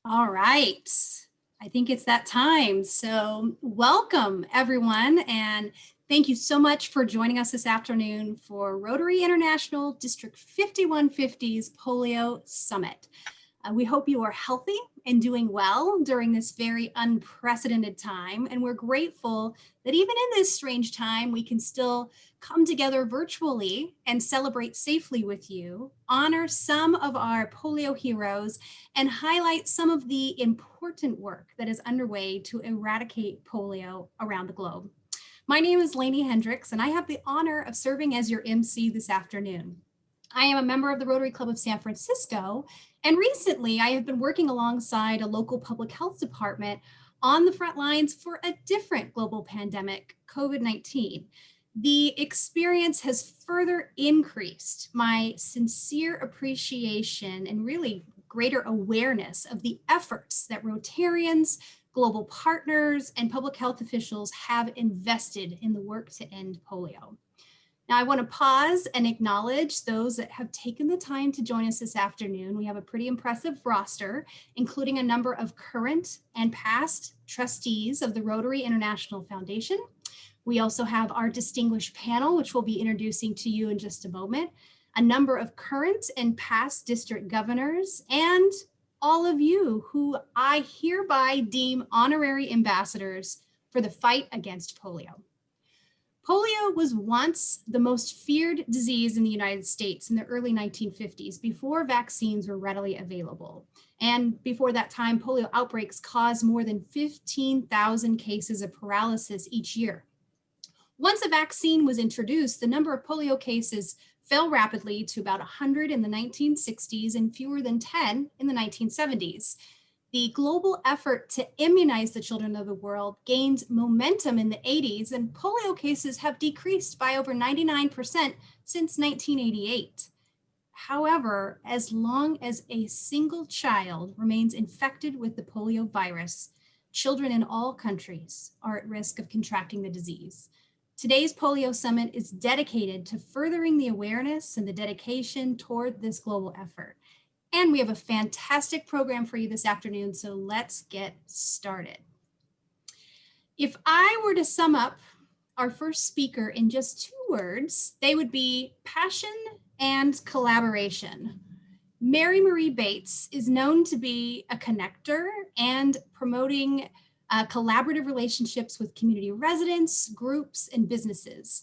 All right. I think it's that time. So welcome everyone. And thank you so much for joining us this afternoon for Rotary International District 5150's Polio Summit. We hope you are healthy and doing well during this very unprecedented time. And we're grateful that even in this strange time, we can still come together virtually and celebrate safely with you, honor some of our polio heroes, and highlight some of the important work that is underway to eradicate polio around the globe. My name is Lainey Hendricks, and I have the honor of serving as your MC this afternoon. I am a member of the Rotary Club of San Francisco, and recently I have been working alongside a local public health department on the front lines for a different global pandemic, COVID-19. The experience has further increased my sincere appreciation and really greater awareness of the efforts that Rotarians, global partners, and public health officials have invested in the work to end polio. Now, I want to pause and acknowledge those that have taken the time to join us this afternoon. We have a pretty impressive roster, including a number of current and past trustees of the Rotary International Foundation. We also have our distinguished panel, which we'll be introducing to you in just a moment, a number of current and past district governors, and all of you who I hereby deem honorary ambassadors for the fight against polio. Polio was once the most feared disease in the United States in the early 1950s, before vaccines were readily available. And before that time, polio outbreaks caused more than 15,000 cases of paralysis each year. Once a vaccine was introduced, the number of polio cases fell rapidly to about 100 in the 1960s and fewer than 10 in the 1970s. The global effort to immunize the children of the world gained momentum in the 80s, and polio cases have decreased by over 99% since 1988. However, as long as a single child remains infected with the polio virus, children in all countries are at risk of contracting the disease. Today's Polio Summit is dedicated to furthering the awareness and the dedication toward this global effort. And we have a fantastic program for you this afternoon, so let's get started. If I were to sum up our first speaker in just 2 words, they would be passion and collaboration. Mary Marie Bates is known to be a connector and promoting collaborative relationships with community residents, groups, and businesses.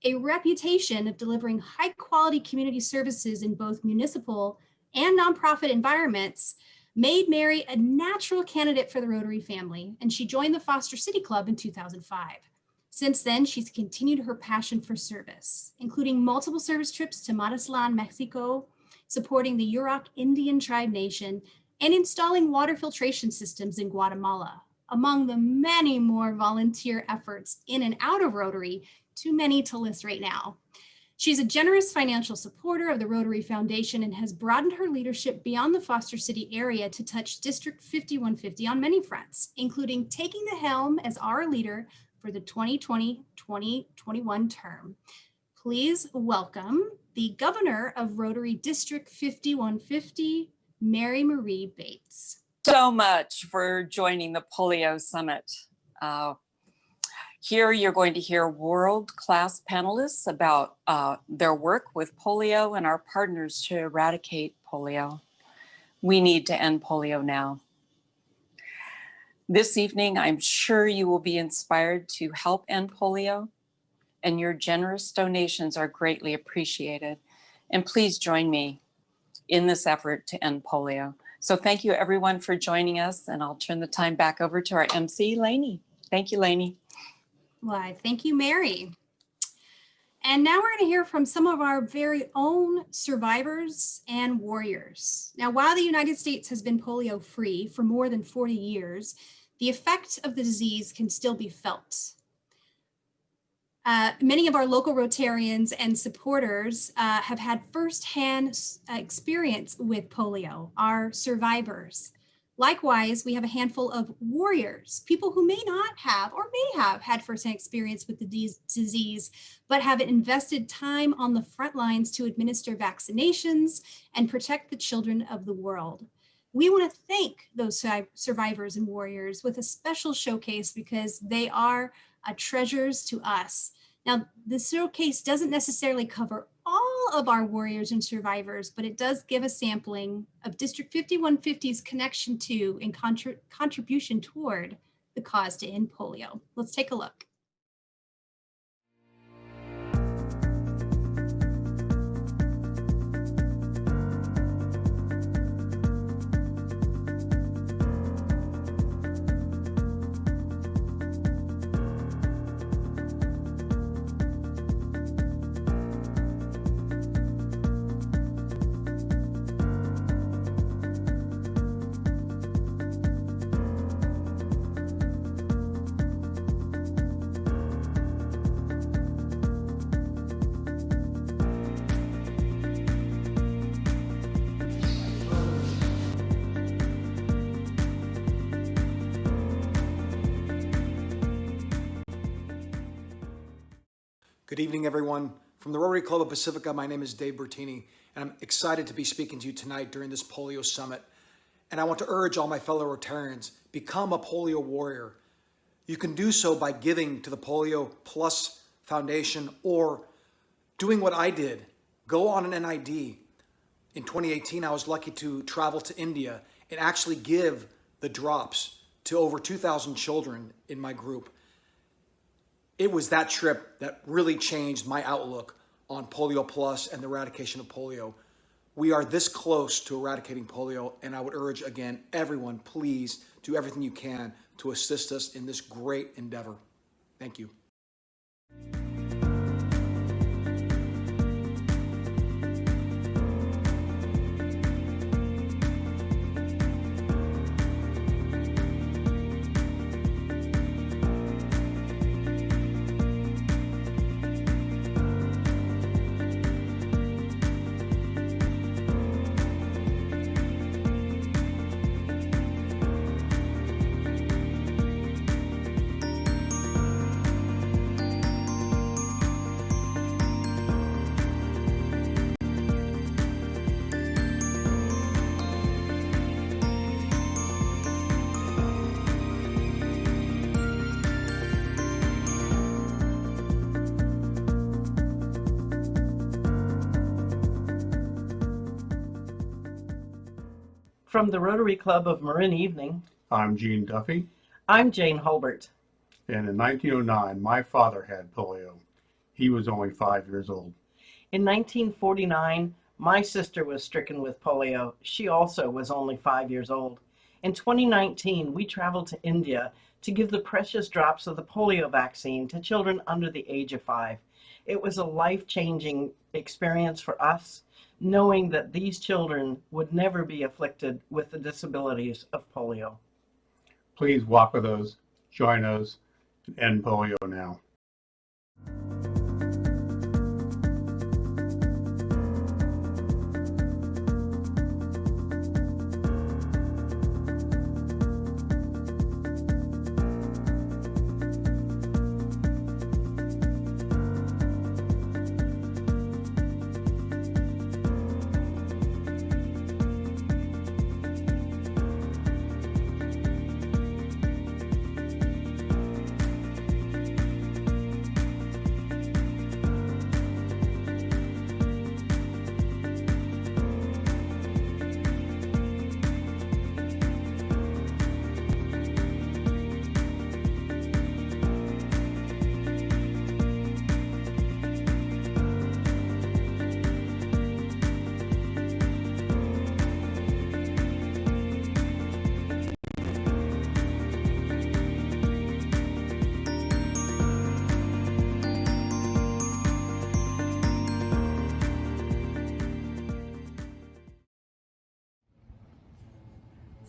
A reputation of delivering high-quality community services in both municipal and nonprofit environments made Mary a natural candidate for the Rotary family, and she joined the Foster City Club in 2005. Since then, she's continued her passion for service, including multiple service trips to Mazatlan, Mexico, supporting the Yurok Indian Tribe Nation, and installing water filtration systems in Guatemala, among the many more volunteer efforts in and out of Rotary, too many to list right now. She's a generous financial supporter of the Rotary Foundation and has broadened her leadership beyond the Foster City area to touch District 5150 on many fronts, including taking the helm as our leader for the 2020-2021 term. Please welcome the Governor of Rotary District 5150, Mary Marie Bates. So much for joining the Polio Summit. Here you're going to hear world-class panelists about their work with polio and our partners to eradicate polio. We need to end polio now. This evening, I'm sure you will be inspired to help end polio, and your generous donations are greatly appreciated. And please join me in this effort to end polio. So thank you everyone for joining us, and I'll turn the time back over to our MC, Lainey. Thank you, Lainey. Why, thank you, Mary. And now we're going to hear from some of our very own survivors and warriors. Now, while the United States has been polio-free for more than 40 years, the effect of the disease can still be felt. Many of our local Rotarians and supporters have had firsthand experience with polio, our survivors. Likewise, we have a handful of warriors, people who may not have or may have had firsthand experience with the disease, but have invested time on the front lines to administer vaccinations and protect the children of the world. We want to thank those survivors and warriors with a special showcase because they are treasures to us. Now, the showcase doesn't necessarily cover all of our warriors and survivors, but it does give a sampling of District 5150's connection to and contribution toward the cause to end polio. Let's take a look. Good evening, everyone. From the Rotary Club of Pacifica, my name is Dave Bertini, and I'm excited to be speaking to you tonight during this polio summit. And I want to urge all my fellow Rotarians, become a polio warrior. You can do so by giving to the PolioPlus Foundation or doing what I did, go on an NID. In 2018, I was lucky to travel to India and actually give the drops to over 2,000 children in my group. It was that trip that really changed my outlook on PolioPlus and the eradication of polio. We are this close to eradicating polio, and I would urge again, everyone, please do everything you can to assist us in this great endeavor. Thank you. From the Rotary Club of Marin Evening, I'm Gene Duffy, I'm Jane Hulbert. and in 1909, my father had polio. He was only 5 years old. In 1949, my sister was stricken with polio. She also was only 5 years old. In 2019, we traveled to India to give the precious drops of the polio vaccine to children under the age of 5. It was a life-changing experience for us, knowing that these children would never be afflicted with the disabilities of polio. Please walk with us, join us, and end polio now.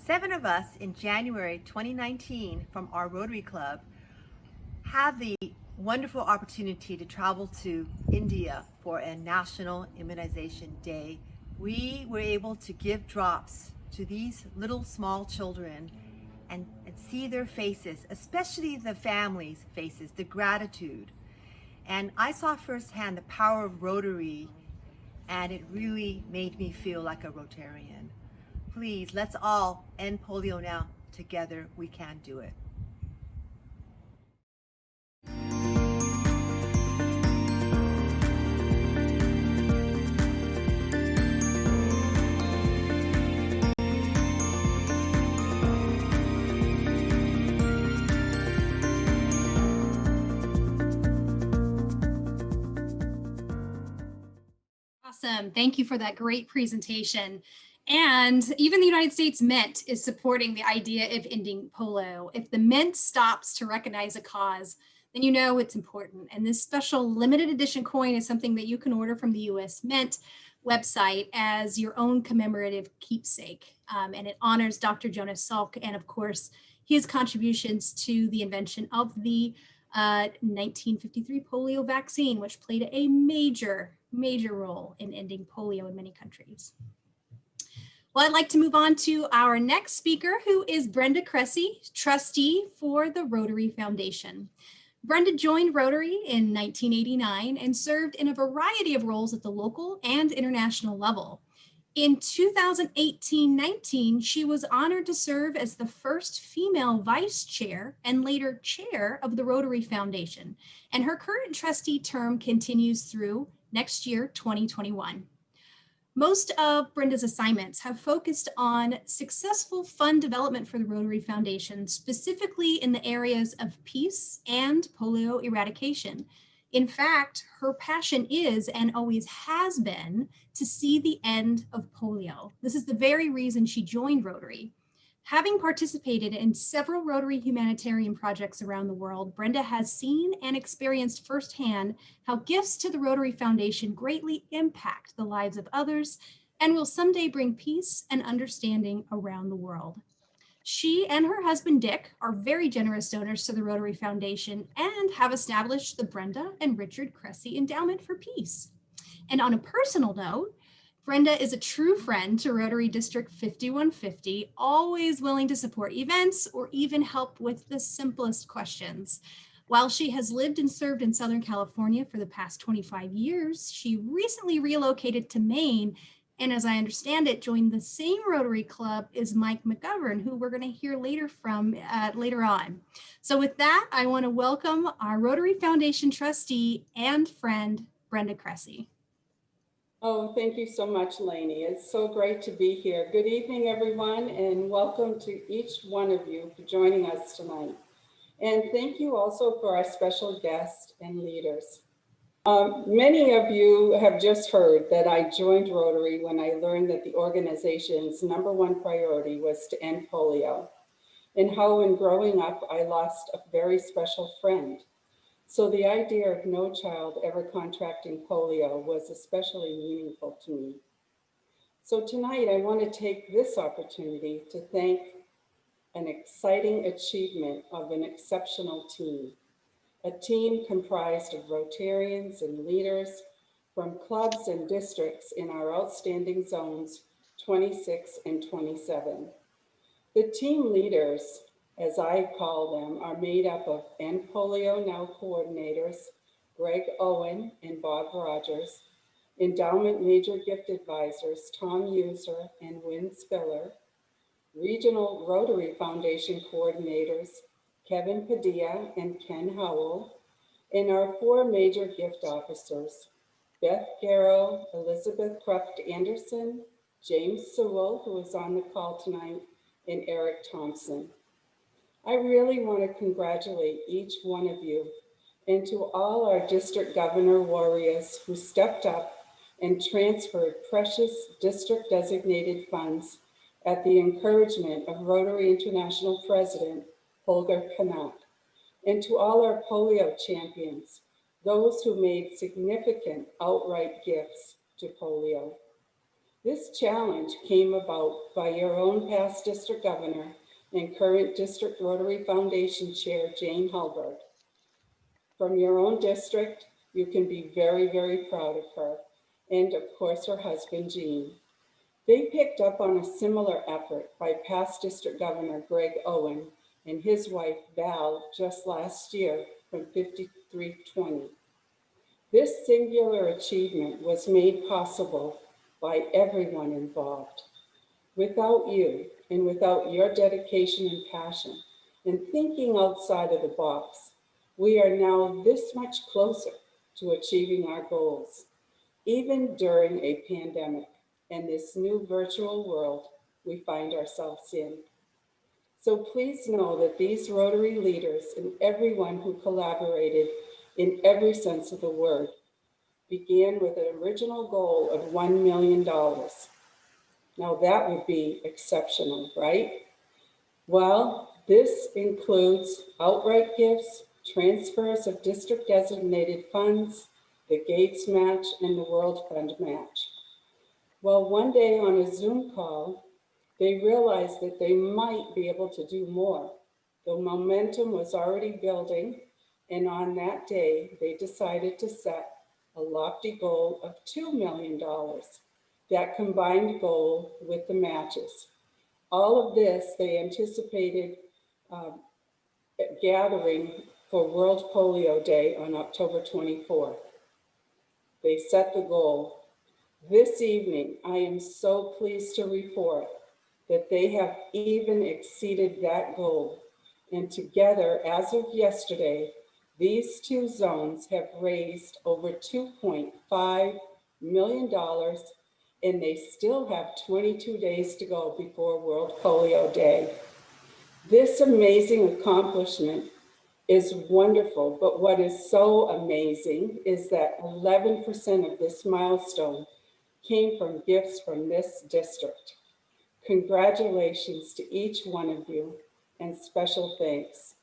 Seven of us in January 2019 from our Rotary Club had the wonderful opportunity to travel to India for a National Immunization Day. We were able to give drops to these little small children and see their faces, especially the families' faces, the gratitude. And I saw firsthand the power of Rotary, and it really made me feel like a Rotarian. Please, let's all end polio now. Together, we can do it. Awesome. Thank you for that great presentation. And even the United States Mint is supporting the idea of ending polio. If the Mint stops to recognize a cause, then you know it's important. And this special limited edition coin is something that you can order from the US Mint website as your own commemorative keepsake. And it honors Dr. Jonas Salk and, of course, his contributions to the invention of the 1953 polio vaccine, which played a major role in ending polio in many countries. Well, I'd like to move on to our next speaker, who is Brenda Cressey, trustee for the Rotary Foundation. Brenda joined Rotary in 1989 and served in a variety of roles at the local and international level. In 2018-19, she was honored to serve as the first female vice chair and later chair of the Rotary Foundation, and her current trustee term continues through next year, 2021. Most of Brenda's assignments have focused on successful fund development for the Rotary Foundation, specifically in the areas of peace and polio eradication. In fact, her passion is and always has been to see the end of polio. This is the very reason she joined Rotary. Having participated in several Rotary humanitarian projects around the world, Brenda has seen and experienced firsthand how gifts to the Rotary Foundation greatly impact the lives of others and will someday bring peace and understanding around the world. She and her husband, Dick, are very generous donors to the Rotary Foundation and have established the Brenda and Richard Cressey Endowment for Peace. And on a personal note, Brenda is a true friend to Rotary District 5150, always willing to support events or even help with the simplest questions. While she has lived and served in Southern California for the past 25 years, she recently relocated to Maine, and as I understand it, joined the same Rotary Club as Mike McGovern, who we're going to hear later from later on. So with that, I want to welcome our Rotary Foundation trustee and friend, Brenda Cressey. Oh, thank you so much, Lainey. It's so great to be here. Good evening, everyone, and welcome to each one of you for joining us tonight. And thank you also for our special guests and leaders. Many of you have just heard that I joined Rotary when I learned that the organization's #1 priority was to end polio, and how in growing up, I lost a very special friend. So the idea of no child ever contracting polio was especially meaningful to me. So tonight I want to take this opportunity to thank an exciting achievement of an exceptional team, a team comprised of Rotarians and leaders from clubs and districts in our outstanding zones 26 and 27. The team leaders, as I call them, are made up of End Polio Now coordinators, Greg Owen and Bob Rogers, Endowment Major Gift Advisors, Tom User and Wynn Spiller, Regional Rotary Foundation coordinators, Kevin Padilla and Ken Howell, and our 4 major gift officers, Beth Garrow, Elizabeth Cruft Anderson, James Sewell, who is on the call tonight, and Eric Thompson. I really want to congratulate each one of you and to all our district governor warriors who stepped up and transferred precious district designated funds at the encouragement of Rotary International President Holger Kanak, and to all our polio champions, those who made significant outright gifts to polio. This challenge came about by your own past district governor and current District Rotary Foundation Chair, Jane Halbert. From your own district, you can be very, very proud of her, and of course her husband, Gene. They picked up on a similar effort by past District Governor Greg Owen and his wife, Val, just last year from 5320. This singular achievement was made possible by everyone involved. Without you and without your dedication and passion and thinking outside of the box, we are now this much closer to achieving our goals, even during a pandemic and this new virtual world we find ourselves in. So please know that these Rotary leaders and everyone who collaborated in every sense of the word began with an original goal of $1 million. Now that would be exceptional, right? Well, this includes outright gifts, transfers of district designated funds, the Gates match, and the World Fund match. Well, one day on a Zoom call, they realized that they might be able to do more. The momentum was already building, and on that day, they decided to set a lofty goal of $2 million, that combined goal with the matches. All of this they anticipated gathering for World Polio Day on October 24th. They set the goal. This evening, I am so pleased to report that they have even exceeded that goal. And together, as of yesterday, these two zones have raised over $2.5 million, and they still have 22 days to go before World Polio Day. This amazing accomplishment is wonderful, but what is so amazing is that 11% of this milestone came from gifts from this district. Congratulations to each one of you, and special thanks.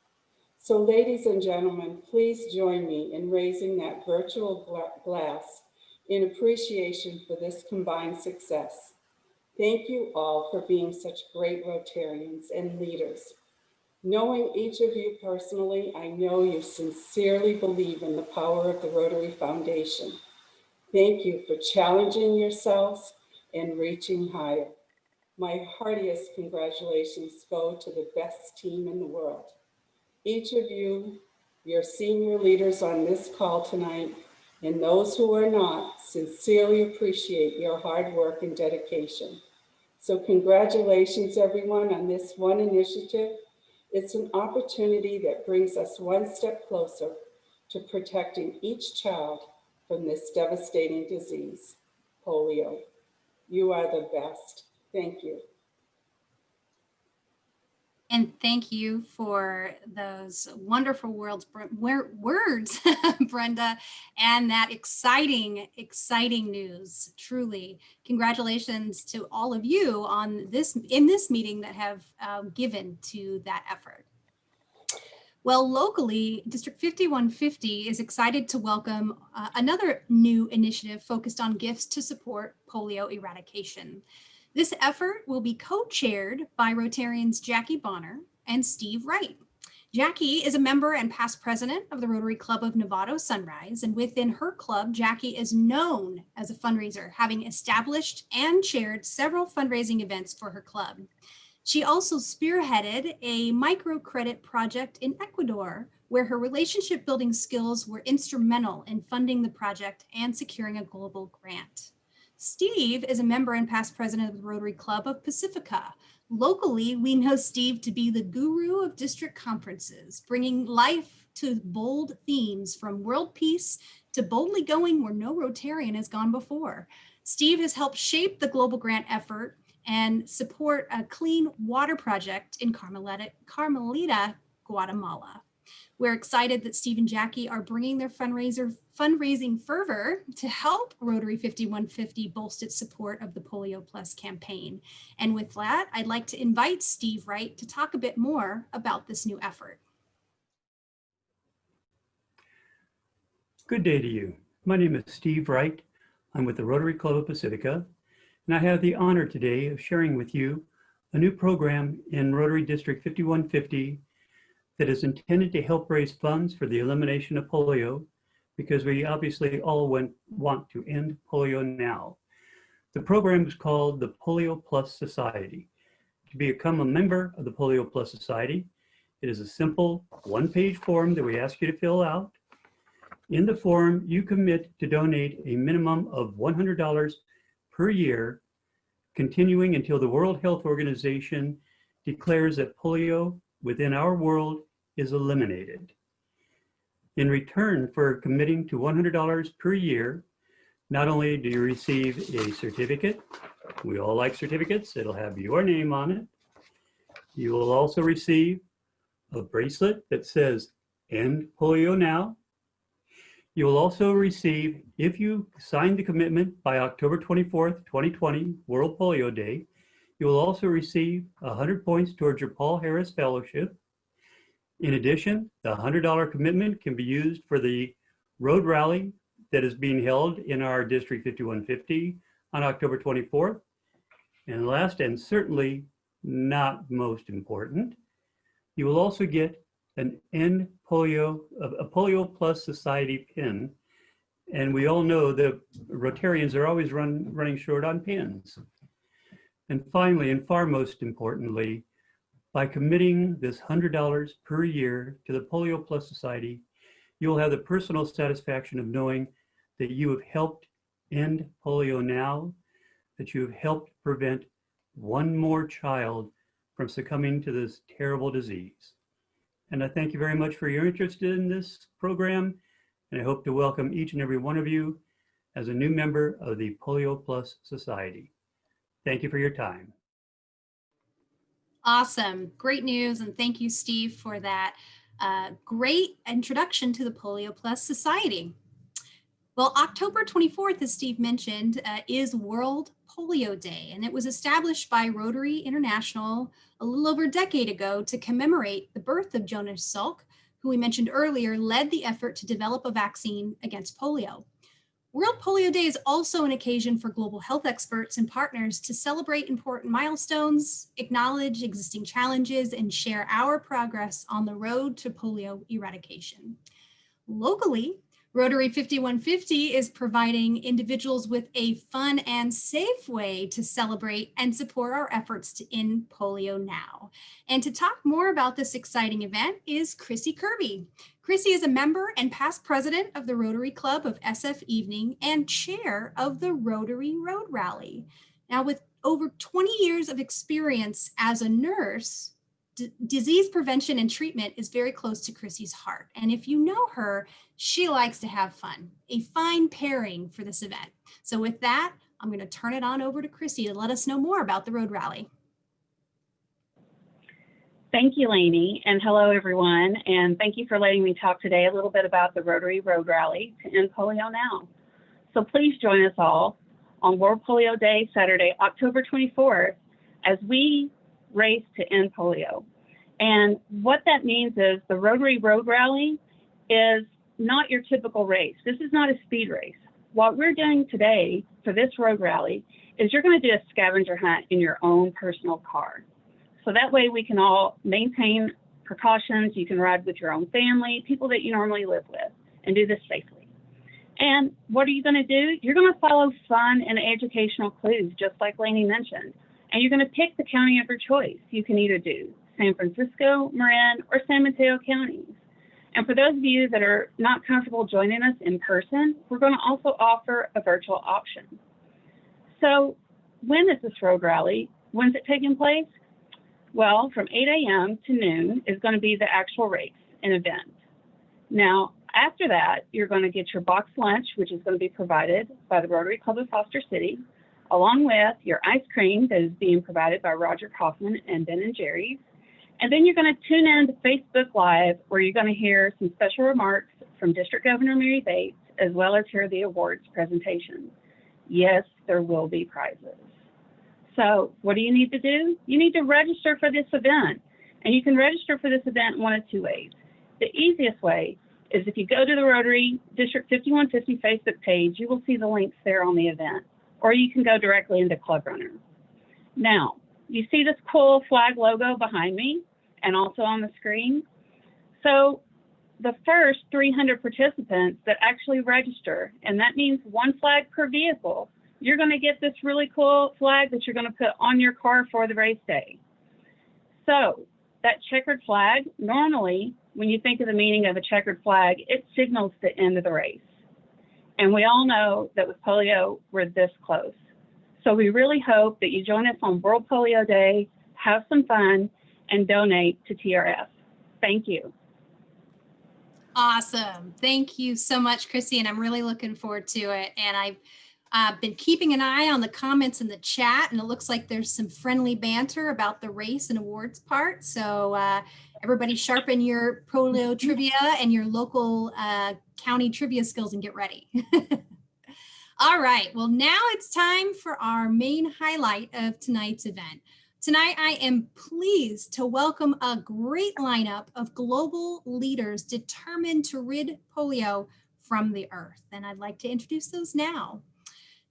So ladies and gentlemen, please join me in raising that virtual glass in appreciation for this combined success. Thank you all for being such great Rotarians and leaders. Knowing each of you personally, I know you sincerely believe in the power of the Rotary Foundation. Thank you for challenging yourselves and reaching higher. My heartiest congratulations go to the best team in the world. Each of you, your senior leaders on this call tonight, and those who are not, sincerely appreciate your hard work and dedication. So congratulations everyone on this one initiative. It's an opportunity that brings us one step closer to protecting each child from this devastating disease, polio. You are the best. Thank you. And thank you for those wonderful words, Brenda, and that exciting news. Truly, congratulations to all of you on in this meeting that have given to that effort. Well, locally, District 5150 is excited to welcome another new initiative focused on gifts to support polio eradication. This effort will be co-chaired by Rotarians Jackie Bonner and Steve Wright. Jackie is a member and past president of the Rotary Club of Novato Sunrise, and within her club, Jackie is known as a fundraiser, having established and chaired several fundraising events for her club. She also spearheaded a microcredit project in Ecuador, where her relationship building skills were instrumental in funding the project and securing a global grant. Steve is a member and past president of the Rotary Club of Pacifica. Locally, we know Steve to be the guru of district conferences, bringing life to bold themes from world peace to boldly going where no Rotarian has gone before. Steve has helped shape the global grant effort and support a clean water project in Carmelita, Guatemala. We're excited that Steve and Jackie are bringing their fundraising fervor to help Rotary 5150 bolster its support of the PolioPlus campaign. And with that, I'd like to invite Steve Wright to talk a bit more about this new effort. Good day to you. My name is Steve Wright. I'm with the Rotary Club of Pacifica, and I have the honor today of sharing with you a new program in Rotary District 5150 that is intended to help raise funds for the elimination of polio, because we obviously all want to end polio now. The program is called the PolioPlus Society. To become a member of the PolioPlus Society, it is a simple one-page form that we ask you to fill out. In the form, you commit to donate a minimum of $100 per year continuing until the World Health Organization declares that polio within our world is eliminated. In return for committing to $100 per year, not only do you receive a certificate, we all like certificates, it'll have your name on it. You will also receive a bracelet that says End Polio Now. You will also receive, if you sign the commitment by October 24th, 2020, World Polio Day, you will also receive 100 points towards your Paul Harris Fellowship. In addition, the $100 commitment can be used for the road rally that is being held in our District 5150 on October 24th. And last, and certainly not most important, you will also get an End Polio, a PolioPlus Society pin. And we all know that Rotarians are always running short on pins. And finally, and far most importantly, by committing this $100 per year to the PolioPlus Society, you will have the personal satisfaction of knowing that you have helped end polio now, that you have helped prevent one more child from succumbing to this terrible disease. And I thank you very much for your interest in this program, and I hope to welcome each and every one of you as a new member of the PolioPlus Society. Thank you for your time. Awesome. Great news. And thank you, Steve, for that great introduction to the PolioPlus Society. Well, October 24th, as Steve mentioned, is World Polio Day, and it was established by Rotary International a little over a decade ago to commemorate the birth of Jonas Salk, who we mentioned earlier led the effort to develop a vaccine against polio. World Polio Day is also an occasion for global health experts and partners to celebrate important milestones, acknowledge existing challenges, and share our progress on the road to polio eradication. Locally, Rotary 5150 is providing individuals with a fun and safe way to celebrate and support our efforts to end polio now. And to talk more about this exciting event is Cressey Kirby. Cressey is a member and past president of the Rotary Club of SF Evening and chair of the Rotary Road Rally. Now, with over 20 years of experience as a nurse, disease prevention and treatment is very close to Cressey's heart. And if you know her, she likes to have fun, a fine pairing for this event. So with that, I'm going to turn it on over to Cressey to let us know more about the Road Rally. Thank you, Lainey, and hello, everyone. And thank you for letting me talk today a little bit about the Rotary Road Rally to end polio now. So please join us all on World Polio Day, Saturday, October 24th, as we race to end polio. And what that means is the Rotary Road Rally is not your typical race. This is not a speed race. What we're doing today for this road rally is you're going to do a scavenger hunt in your own personal car. So that way we can all maintain precautions. You can ride with your own family, people that you normally live with, and do this safely. And what are you going to do? You're going to follow fun and educational clues, just like Lainey mentioned. And you're going to pick the county of your choice. You can either do San Francisco, Marin, or San Mateo counties. And for those of you that are not comfortable joining us in person, we're going to also offer a virtual option. So when is this road rally? When's it taking place? Well, from 8 a.m. to noon is going to be the actual race and event. Now, after that, you're going to get your boxed lunch, which is going to be provided by the Rotary Club of Foster City, along with your ice cream that is being provided by Roger Kaufman and Ben & Jerry's. And then you're going to tune in to Facebook Live, where you're going to hear some special remarks from District Governor Mary Bates, as well as hear the awards presentation. Yes, there will be prizes. So what do you need to do? You need to register for this event. And you can register for this event one of two ways. The easiest way is if you go to the Rotary District 5150 Facebook page, you will see the links there on the event. Or you can go directly into Club Runner. Now, you see this cool flag logo behind me and also on the screen. So the first 300 participants that actually register, and that means one flag per vehicle, you're going to get this really cool flag that you're going to put on your car for the race day. So that checkered flag, normally, when you think of the meaning of a checkered flag, it signals the end of the race. And we all know that with polio, we're this close. So we really hope that you join us on World Polio Day, have some fun, and donate to TRF. Thank you. Awesome. Thank you so much, Cressey, and I'm really looking forward to it. And I've been keeping an eye on the comments in the chat, and it looks like there's some friendly banter about the race and awards part. So everybody sharpen your polio trivia and your local county trivia skills and get ready. All right, well, now it's time for our main highlight of tonight's event. Tonight, I am pleased to welcome a great lineup of global leaders determined to rid polio from the earth. And I'd like to introduce those now.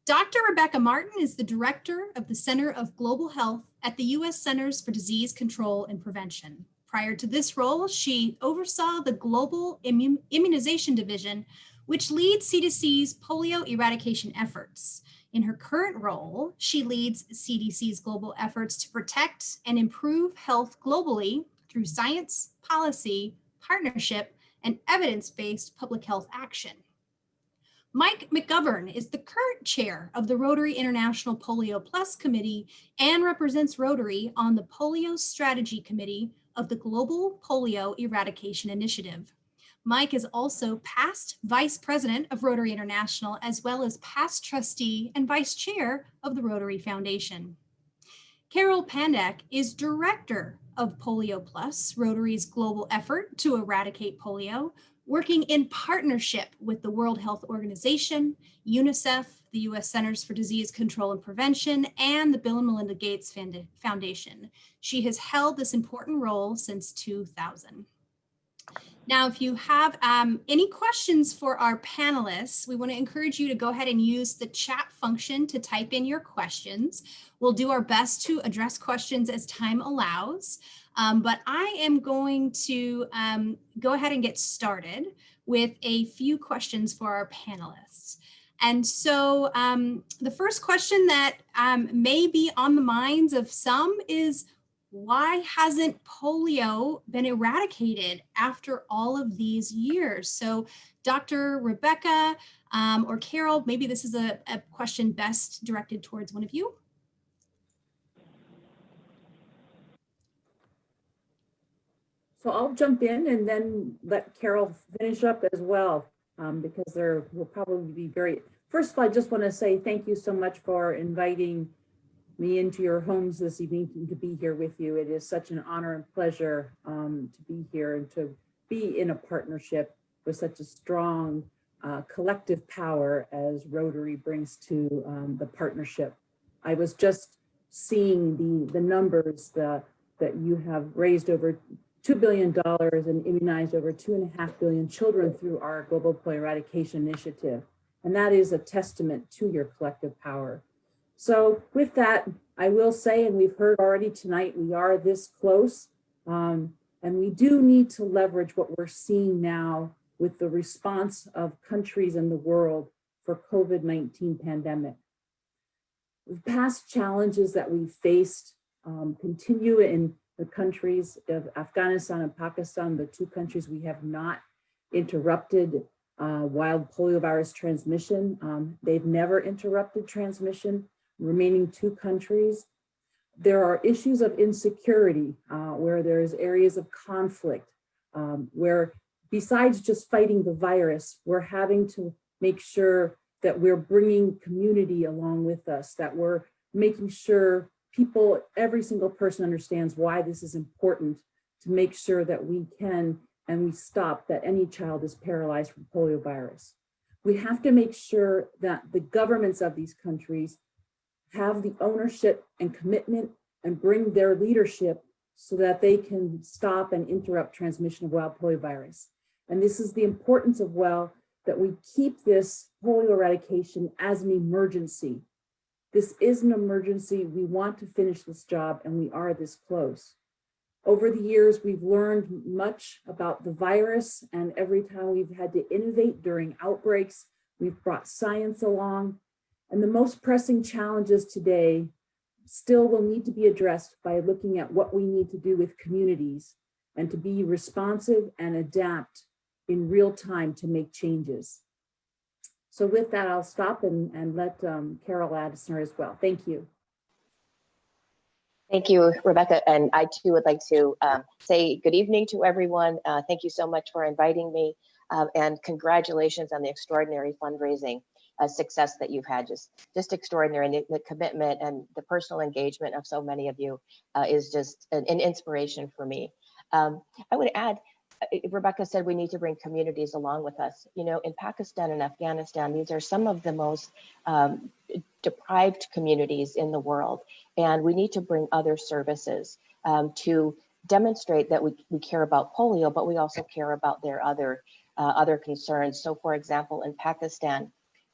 Dr. Rebecca Martin is the Director of the Center of Global Health at the U.S. Centers for Disease Control and Prevention. Prior to this role, she oversaw the Global Immunization Division, which leads CDC's polio eradication efforts. In her current role, she leads CDC's global efforts to protect and improve health globally through science, policy, partnership, and evidence-based public health action. Mike McGovern is the current chair of the Rotary International PolioPlus Committee and represents Rotary on the Polio Strategy Committee of the Global Polio Eradication Initiative. Mike is also past vice president of Rotary International, as well as past trustee and vice chair of the Rotary Foundation. Carol Pandak is director of PolioPlus, Rotary's global effort to eradicate polio, working in partnership with the World Health Organization, UNICEF, the U.S. Centers for Disease Control and Prevention, and the Bill and Melinda Gates Foundation. She has held this important role since 2000. Now, if you have any questions for our panelists, we want to encourage you to go ahead and use the chat function to type in your questions. We'll do our best to address questions as time allows, but I am going to go ahead and get started with a few questions for our panelists. And so the first question that may be on the minds of some is, why hasn't polio been eradicated after all of these years? So Dr. Rebecca or Carol, maybe this is a question best directed towards one of you. So I'll jump in and then let Carol finish up as well, because there will probably be first of all, I just want to say thank you so much for inviting me into your homes this evening to be here with you. It is such an honor and pleasure to be here and to be in a partnership with such a strong collective power as Rotary brings to the partnership. I was just seeing the numbers that you have raised over $2 billion and immunized over 2.5 billion children through our Global Polio Eradication Initiative. And that is a testament to your collective power. So with that, I will say, and we've heard already tonight, we are this close, and we do need to leverage what we're seeing now with the response of countries in the world for COVID-19 pandemic. The past challenges that we faced continue in the countries of Afghanistan and Pakistan, the two countries we have not interrupted wild poliovirus transmission. They've never interrupted transmission. Remaining two countries. There are issues of insecurity where there's areas of conflict where besides just fighting the virus, we're having to make sure that we're bringing community along with us, that we're making sure people, every single person understands why this is important to make sure that we can and we stop that any child is paralyzed from poliovirus. We have to make sure that the governments of these countries have the ownership and commitment and bring their leadership so that they can stop and interrupt transmission of wild poliovirus. And this is the importance of, well, that we keep this polio eradication as an emergency. This is an emergency. We want to finish this job and we are this close. Over the years, we've learned much about the virus, and every time we've had to innovate during outbreaks, we've brought science along. And the most pressing challenges today still will need to be addressed by looking at what we need to do with communities and to be responsive and adapt in real time to make changes. So with that, I'll stop and let Carol Addison as well. Thank you. Thank you, Rebecca. And I too would like to say good evening to everyone. Thank you so much for inviting me, and congratulations on the extraordinary fundraising success that you've had. Just extraordinary. And the commitment and the personal engagement of so many of you is just an inspiration for me. I would add, Rebecca said we need to bring communities along with us. You know, in Pakistan and Afghanistan, these are some of the most deprived communities in the world. And we need to bring other services to demonstrate that we care about polio, but we also care about their other concerns. So for example, in Pakistan,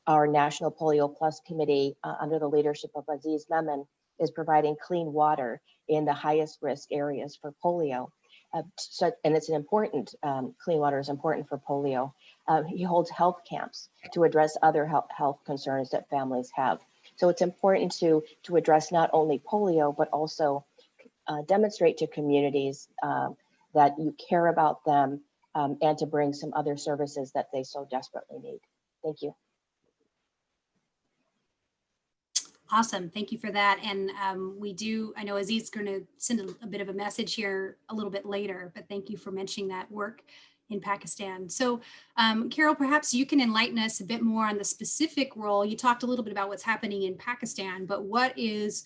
our National PolioPlus Committee under the leadership of Aziz Memon is providing clean water in the highest risk areas for polio. And it's an important, clean water is important for polio. He holds health camps to address other health concerns that families have. So it's important to address not only polio, but also demonstrate to communities that you care about them, and to bring some other services that they so desperately need. Thank you. Awesome. Thank you for that. And I know Aziz is going to send a bit of a message here a little bit later, but thank you for mentioning that work in Pakistan. So Carol, perhaps you can enlighten us a bit more on the specific role. You talked a little bit about what's happening in Pakistan, but what is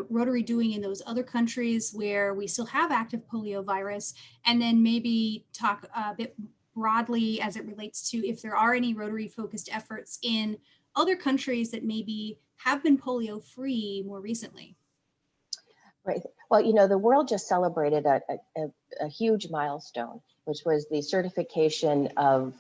Rotary doing in those other countries where we still have active polio virus? And then maybe talk a bit broadly as it relates to if there are any Rotary focused efforts in other countries that maybe have been polio free more recently. Right. Well, you know, the world just celebrated a huge milestone, which was the certification of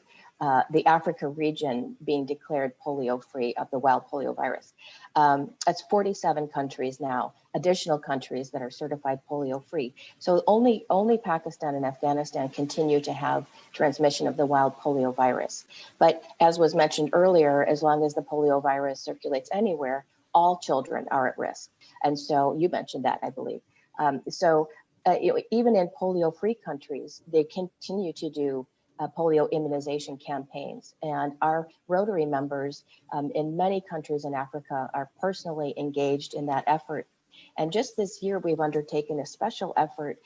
the Africa region being declared polio free of the wild polio virus. That's 47 countries now, additional countries that are certified polio free. So only Pakistan and Afghanistan continue to have transmission of the wild polio virus. But as was mentioned earlier, as long as the polio virus circulates anywhere, all children are at risk. And so you mentioned that, I believe. Even in polio-free countries, they continue to do polio immunization campaigns. And our Rotary members in many countries in Africa are personally engaged in that effort. And just this year, we've undertaken a special effort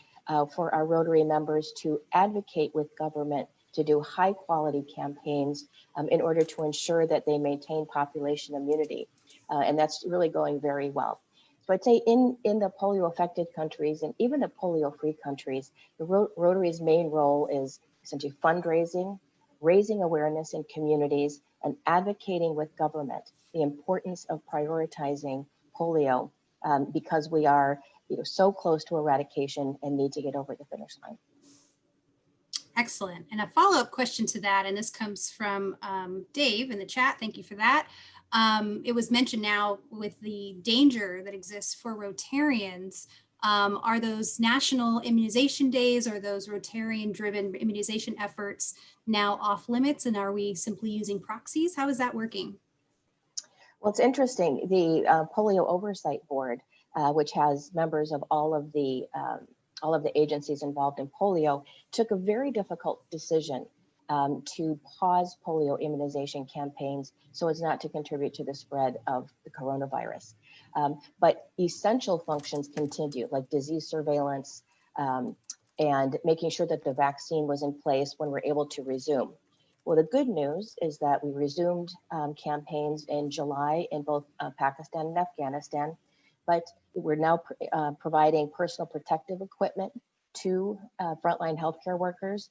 for our Rotary members to advocate with government to do high quality campaigns in order to ensure that they maintain population immunity. And that's really going very well. So I'd say in the polio affected countries and even the polio free countries, the Rotary's main role is essentially fundraising, raising awareness in communities, and advocating with government the importance of prioritizing polio because we are so close to eradication and need to get over the finish line. Excellent. And a follow-up question to that, and this comes from Dave in the chat. Thank you for that. It was mentioned now with the danger that exists for Rotarians. Are those national immunization days or those Rotarian-driven immunization efforts now off limits, and are we simply using proxies? How is that working? Well, it's interesting. The Polio Oversight Board, which has members of all of the agencies involved in polio, took a very difficult decision to pause polio immunization campaigns so as not to contribute to the spread of the coronavirus. But essential functions continued, like disease surveillance and making sure that the vaccine was in place when we're able to resume. Well, the good news is that we resumed campaigns in July in both Pakistan and Afghanistan, but we're now providing personal protective equipment to frontline healthcare workers,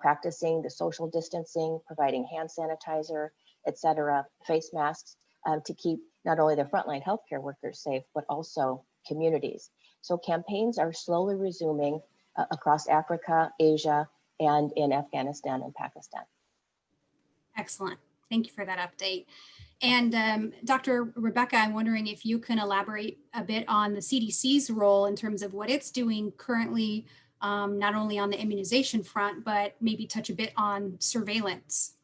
practicing the social distancing, providing hand sanitizer, et cetera, face masks to keep not only the frontline healthcare workers safe, but also communities. So campaigns are slowly resuming across Africa, Asia, and in Afghanistan and Pakistan. Excellent. Thank you for that update. And Dr. Rebecca, I'm wondering if you can elaborate a bit on the CDC's role in terms of what it's doing currently, not only on the immunization front, but maybe touch a bit on surveillance.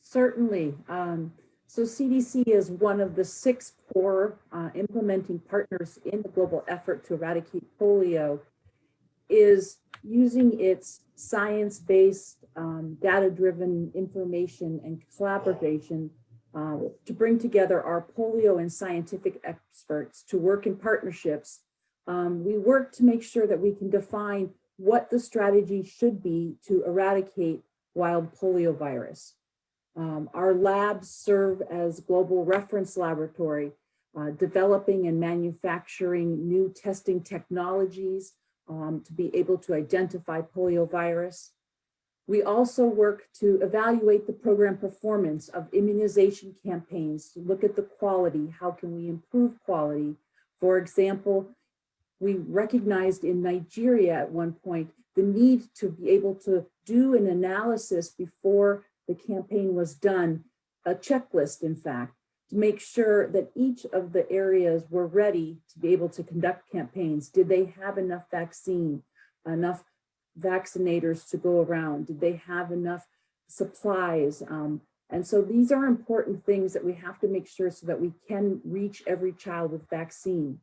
Certainly. So CDC is one of the 6 core implementing partners in the global effort to eradicate polio, is using its science-based data-driven information and collaboration to bring together our polio and scientific experts to work in partnerships. We work to make sure that we can define what the strategy should be to eradicate wild polio virus. Our labs serve as global reference laboratory, developing and manufacturing new testing technologies to be able to identify polio virus. We also work to evaluate the program performance of immunization campaigns to look at the quality. How can we improve quality? For example, we recognized in Nigeria at one point the need to be able to do an analysis before the campaign was done, a checklist, in fact, to make sure that each of the areas were ready to be able to conduct campaigns. Did they have enough vaccine, enough vaccinators to go around? Did they have enough supplies? And so these are important things that we have to make sure so that we can reach every child with vaccine.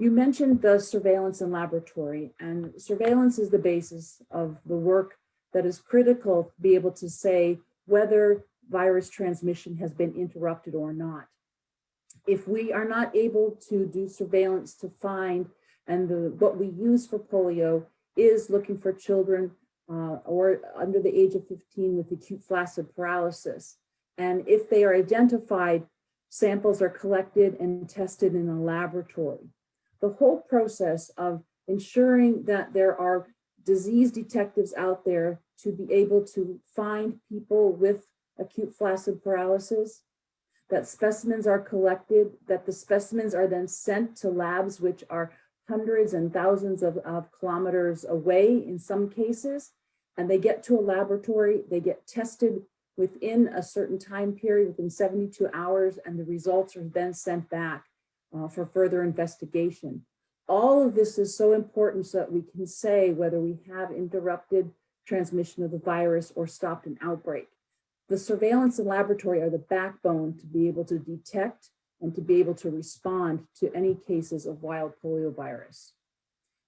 You mentioned the surveillance and laboratory, and surveillance is the basis of the work that is critical to be able to say whether virus transmission has been interrupted or not. If we are not able to do surveillance to find, and what we use for polio is looking for children or under the age of 15 with acute flaccid paralysis. And if they are identified, samples are collected and tested in a laboratory. The whole process of ensuring that there are disease detectives out there to be able to find people with acute flaccid paralysis, that specimens are collected, that the specimens are then sent to labs which are hundreds and thousands of kilometers away in some cases, and they get to a laboratory, they get tested within a certain time period, within 72 hours, and the results are then sent back for further investigation. All of this is so important so that we can say whether we have interrupted transmission of the virus or stopped an outbreak. The surveillance and laboratory are the backbone to be able to detect and to be able to respond to any cases of wild polio virus.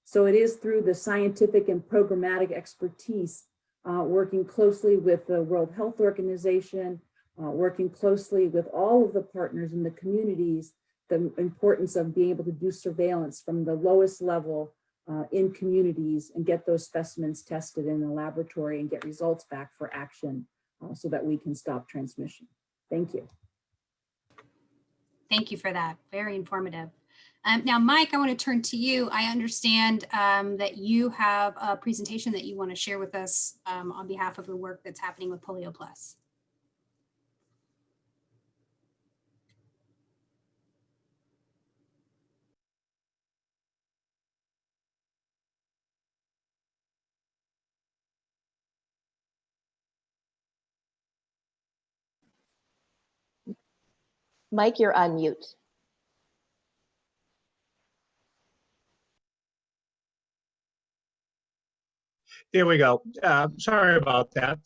So it is through the scientific and programmatic expertise, working closely with the World Health Organization, working closely with all of the partners in the communities, the importance of being able to do surveillance from the lowest level in communities and get those specimens tested in a laboratory and get results back for action so that we can stop transmission. Thank you. Thank you for that. Very informative. Now, Mike, I want to turn to you. I understand that you have a presentation that you want to share with us on behalf of the work that's happening with PolioPlus. Mike, you're on mute. There we go. Sorry about that.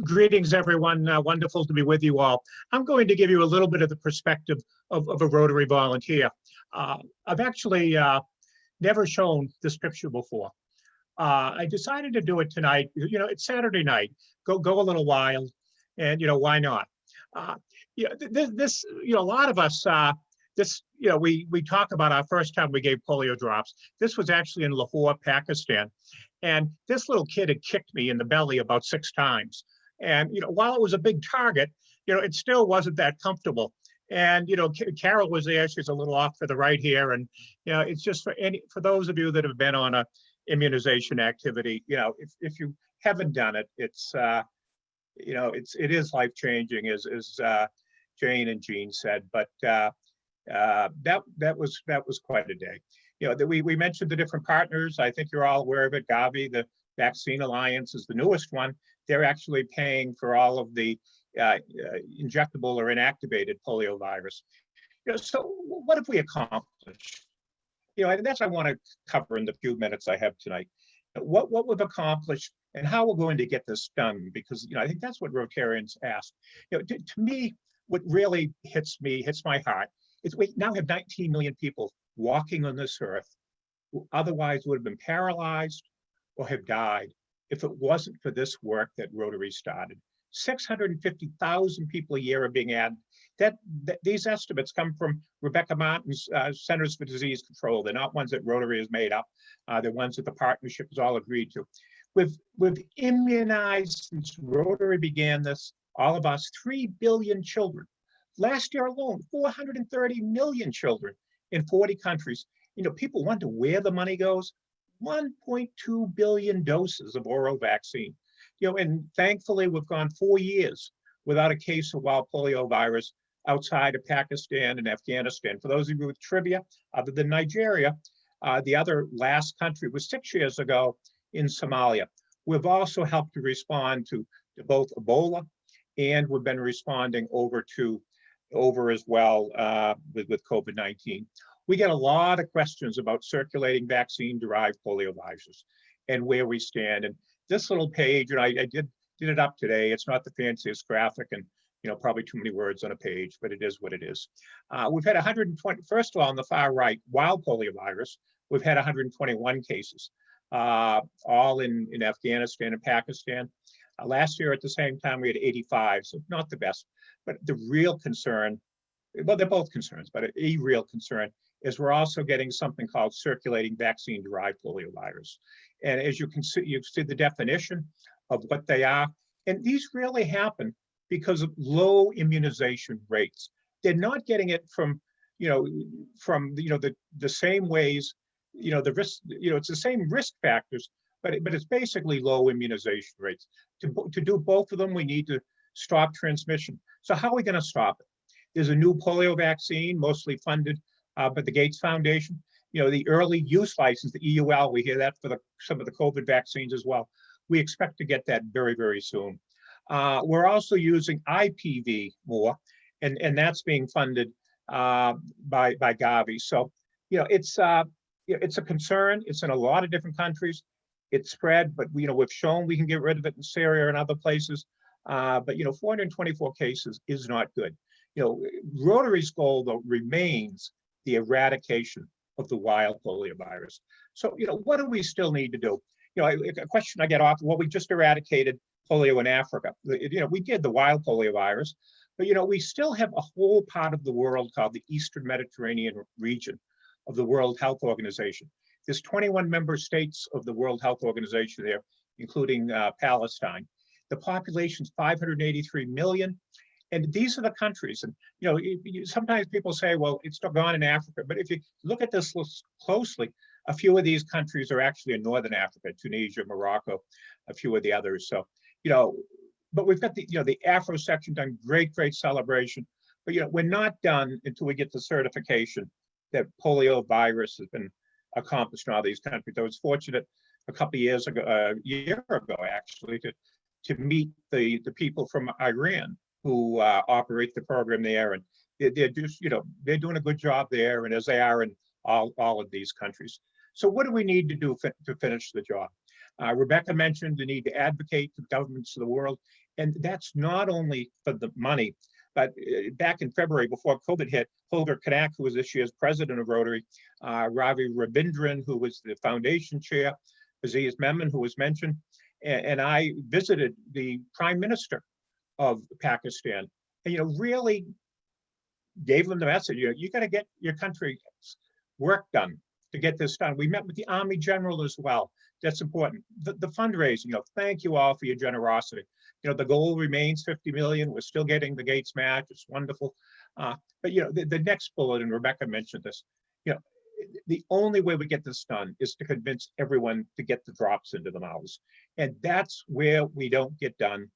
Greetings, everyone. Wonderful to be with you all. I'm going to give you a little bit of the perspective of a Rotary volunteer. I've actually never shown this picture before. I decided to do it tonight. You know, it's Saturday night. Go a little wild, and you know, why not? You know, a lot of us. You know, we talk about our first time we gave polio drops. This was actually in Lahore, Pakistan. And this little kid had kicked me in the belly about 6 times. And, you know, while it was a big target, you know, it still wasn't that comfortable. And, you know, Carol was there. She's a little off to the right here. And, you know, it's just for those of you that have been on a immunization activity, you know, if you haven't done it, it's, you know, it is life-changing, as Jane and Jean said. But that was quite a day. You know, that we mentioned the different partners. I think you're all aware of it. Gavi, the Vaccine Alliance, is the newest one. They're actually paying for all of the injectable or inactivated polio virus. You know, so what have we accomplished? You know, and that's what I want to cover in the few minutes I have tonight. What we've accomplished and how we're going to get this done, because you know, I think that's what Rotarians ask. You know, to me, what really hits my heart is we now have 19 million people walking on this earth who otherwise would have been paralyzed or have died if it wasn't for this work that Rotary started. 650,000 people a year are being added. These estimates come from Rebecca Martin's Centers for Disease Control. They're not ones that Rotary has made up. They're ones that the partnership has all agreed to. We've immunized, since Rotary began this, all of us, 3 billion children. Last year alone, 430 million children in 40 countries. You know, people wonder where the money goes. 1.2 billion doses of oral vaccine. You know, and thankfully we've gone 4 years without a case of wild polio virus outside of Pakistan and Afghanistan. For those of you with trivia, other than Nigeria, the other last country was 6 years ago in Somalia. We've also helped to respond to both Ebola, and we've been responding over as well with COVID-19. We get a lot of questions about circulating vaccine-derived polioviruses and where we stand. And this little page, and I did it up today. It's not the fanciest graphic, and probably too many words on a page, but it is what it is. We've had 120. First of all, on the far right, wild poliovirus, we've had 121 cases, all in Afghanistan and Pakistan. Last year at the same time, we had 85, so not the best. But the real concern, well, they're both concerns, but a real concern is we're also getting something called circulating vaccine-derived poliovirus. And as you can see, you see the definition of what they are. And these really happen because of low immunization rates. They're not getting it from the same ways, the risk, it's the same risk factors, but it's basically low immunization rates. To do both of them, we need to stop transmission. So how are we going to stop it? There's a new polio vaccine, mostly funded by the Gates Foundation. The early use license, the EUL, we hear that for some of the COVID vaccines as well. We expect to get that very, very soon. We're also using IPV more, and that's being funded by Gavi. So, it's a concern. It's in a lot of different countries. It's spread, but we've shown we can get rid of it in Syria and other places. But 424 cases is not good. Rotary's goal though remains the eradication of the wild polio virus. So, what do we still need to do? A question I get often, well, we just eradicated polio in Africa. We did the wild polio virus, but we still have a whole part of the world called the Eastern Mediterranean region of the World Health Organization. There's 21 member states of the World Health Organization there, including Palestine. The population's 583 million. And these are the countries. And sometimes people say, well, it's still gone in Africa. But if you look at this closely, a few of these countries are actually in Northern Africa, Tunisia, Morocco, a few of the others. So, but we've got the Afro section done, great celebration. But we're not done until we get the certification that polio virus has been accomplished in all these countries. I was fortunate a couple of years ago, a year ago actually, to meet the people from Iran who operate the program there, and they're just they're doing a good job there, and as they are in all of these countries. So what do we need to do to finish the job? Rebecca mentioned the need to advocate to governments of the world, and that's not only for the money, but back in February, before COVID hit, Holger Kanak, who was this year's president of Rotary, Ravi Rabindran, who was the foundation chair, Aziz Memon, who was mentioned, and I visited the prime minister of Pakistan, and really gave them the message, you got to get your country's work done to get this done. We met with the Army General as well. That's important. The fundraising, thank you all for your generosity. The goal remains 50 million. We're still getting the Gates match. It's wonderful. But the next bullet, and Rebecca mentioned this, the only way we get this done is to convince everyone to get the drops into the mouths. And that's where we don't get done,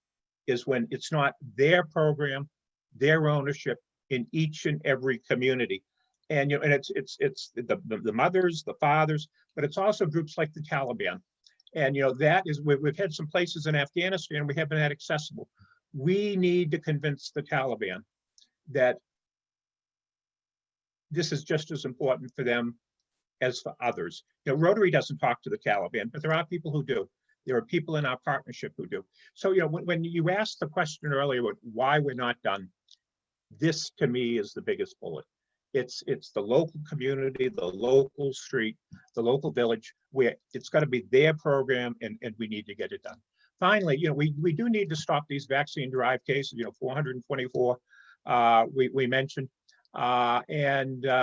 is when it's not their program, their ownership in each and every community. And and it's the mothers, the fathers, but it's also groups like the Taliban. And that is, we've had some places in Afghanistan we haven't had accessible. We need to convince the Taliban that this is just as important for them as for others. Rotary doesn't talk to the Taliban, but there are people who do. There are people in our partnership who do. So, when you asked the question earlier about why we're not done, this to me is the biggest bullet. It's the local community, the local street, the local village, where it's got to be their program, and we need to get it done. Finally, we do need to stop these vaccine-derived cases, 424 we mentioned. It's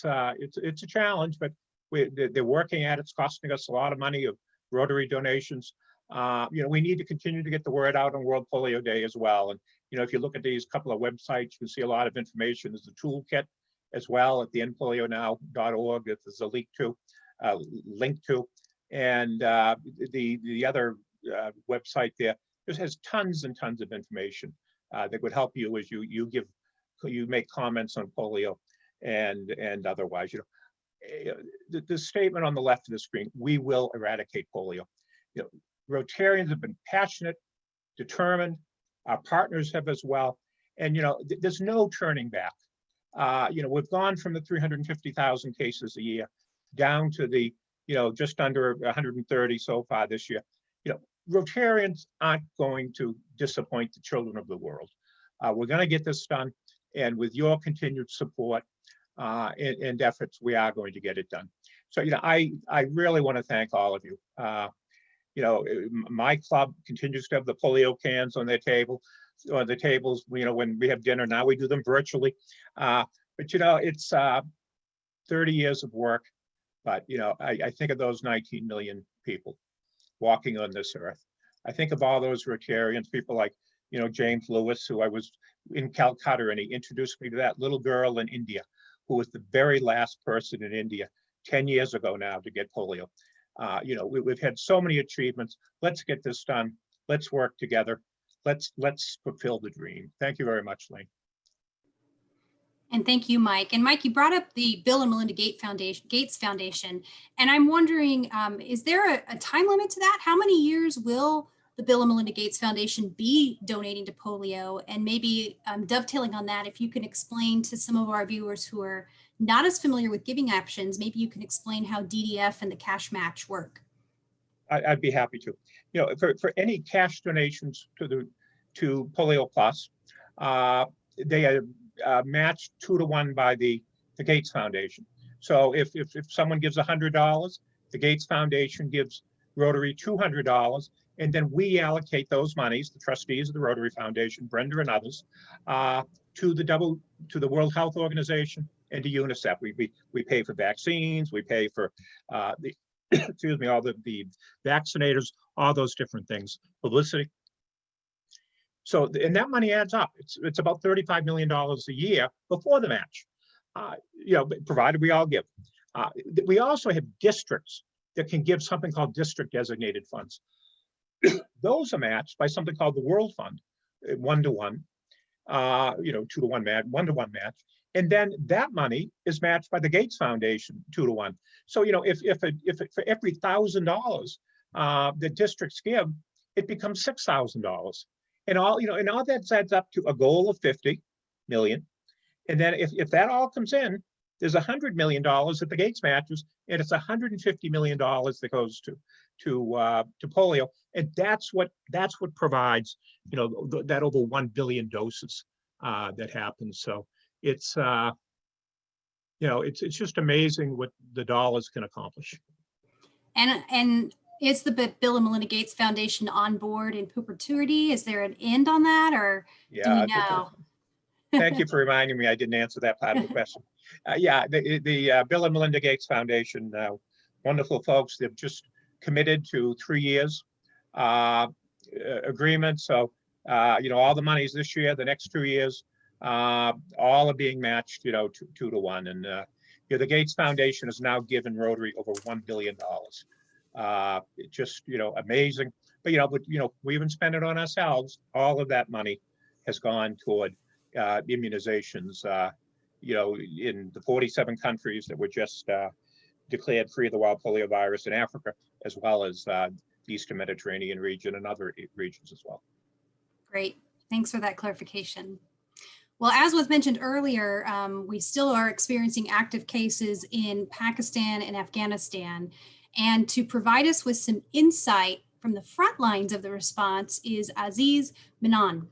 a challenge, but they're working at it. It's costing us a lot of money of Rotary donations. We need to continue to get the word out on World Polio Day as well. And if you look at these couple of websites, you can see a lot of information. There's a toolkit as well at the endpolionow.org that there's a link to. And the other website there just has tons and tons of information that would help you as you make comments on polio and otherwise. The statement on the left of the screen: we will eradicate polio. Rotarians have been passionate, determined. Our partners have as well. And there's no turning back. We've gone from the 350,000 cases a year down to the just under 130 so far this year. Rotarians aren't going to disappoint the children of the world. We're going to get this done, and with your continued support and efforts, we are going to get it done. So I really want to thank all of you. My club continues to have the polio cans on their tables when we have dinner. Now we do them virtually, but it's 30 years of work. But I think of those 19 million people walking on this earth. I think of all those Rotarians, people like James Lewis, who I was in Calcutta, and he introduced me to that little girl in India who was the very last person in India 10 years ago now to get polio. We've had so many achievements. Let's get this done. Let's work together. Let's fulfill the dream. Thank you very much, Lane. And thank you, Mike. And Mike, you brought up the Bill and Melinda Gates Foundation. And I'm wondering, is there a time limit to that? How many years will the Bill and Melinda Gates Foundation be donating to polio? And maybe dovetailing on that, if you can explain to some of our viewers who are not as familiar with giving options, maybe you can explain how DDF and the cash match work. I'd be happy to. For any cash donations to PolioPlus, they are matched 2-to-1 by the Gates Foundation. So if someone gives $100, the Gates Foundation gives Rotary $200, and then we allocate those monies, the trustees of the Rotary Foundation, Brenda and others, to the World Health Organization and to UNICEF. We pay for vaccines, we pay for all the vaccinators, all those different things, publicity. So, and that money adds up. It's about $35 million a year before the match, provided we all give. We also have districts that can give something called district designated funds. Those are matched by something called the World Fund, 1-to-1, 2-to-1 match, 1-to-1 match. And then that money is matched by the Gates Foundation 2-to-1. So, if for every $1,000 that districts give, it becomes $6,000. And all that adds up to a goal of 50 million. And then if that all comes in, there's $100 million that the Gates matches, and it's $150 million that goes to polio. And that's what provides, that over 1 billion doses that happens. So it's just amazing what the dollars can accomplish. And is the Bill and Melinda Gates Foundation on board in perpetuity? Is there an end on that, or do we know? Thank you for reminding me. I didn't answer that part of the question. The Bill and Melinda Gates Foundation, wonderful folks. They've just committed to 3 years agreement. So, all the monies this year, the next 2 years, all are being matched, 2-to-1. And the Gates Foundation has now given Rotary over $1 billion. It's just, amazing. But, we even spend it on ourselves. All of that money has gone toward immunizations, in the 47 countries that were just declared free of the wild polio virus in Africa, as well as the Eastern Mediterranean region and other regions as well. Great. Thanks for that clarification. Well, as was mentioned earlier, we still are experiencing active cases in Pakistan and Afghanistan. And to provide us with some insight from the front lines of the response is Aziz Minan.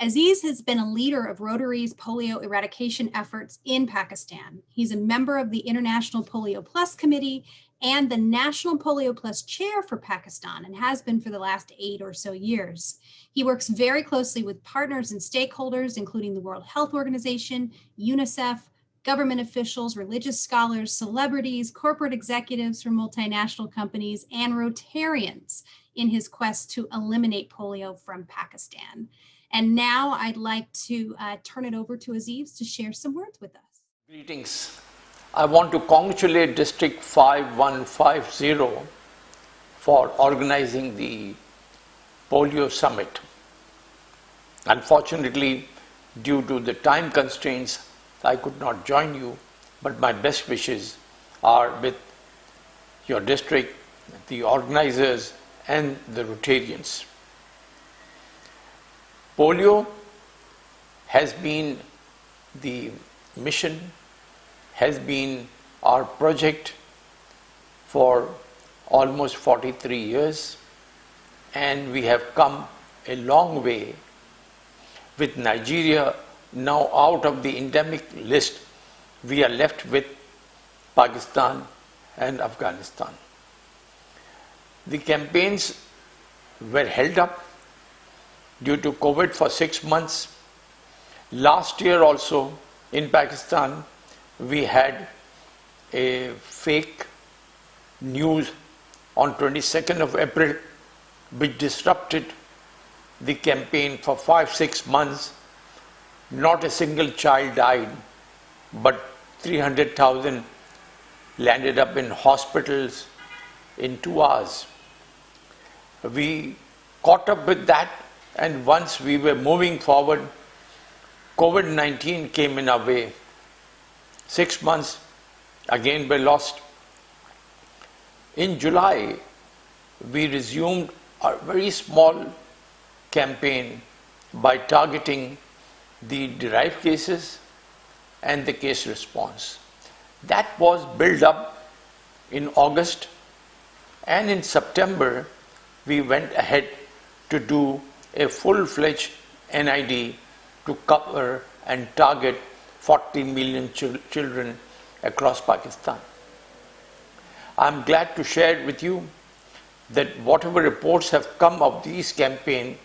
Aziz has been a leader of Rotary's polio eradication efforts in Pakistan. He's a member of the International PolioPlus Committee and the National PolioPlus Chair for Pakistan, and has been for the last 8 or so years. He works very closely with partners and stakeholders, including the World Health Organization, UNICEF, government officials, religious scholars, celebrities, corporate executives from multinational companies, and Rotarians in his quest to eliminate polio from Pakistan. And now I'd like to turn it over to Aziz to share some words with us. Greetings. I want to congratulate District 5150 for organizing the Polio Summit. Unfortunately, due to the time constraints, I could not join you, but my best wishes are with your district, the organizers, and the Rotarians. Polio has been the mission, has been our project for almost 43 years, and we have come a long way with Nigeria now out of the endemic list. We are left with Pakistan and Afghanistan. The campaigns were held up due to COVID for 6 months. Last year also in Pakistan, we had a fake news on 22nd of April, which disrupted the campaign for 5-6 months. Not a single child died, but 300,000 landed up in hospitals in 2 hours. We caught up with that, and once we were moving forward, COVID-19 came in our way. 6 months again were lost. In July, we resumed a very small campaign by targeting the derived cases and the case response. That was built up in August, and in September, we went ahead to do a full-fledged NID to cover and target 40 million children across Pakistan. I'm glad to share with you that whatever reports have come of these campaigns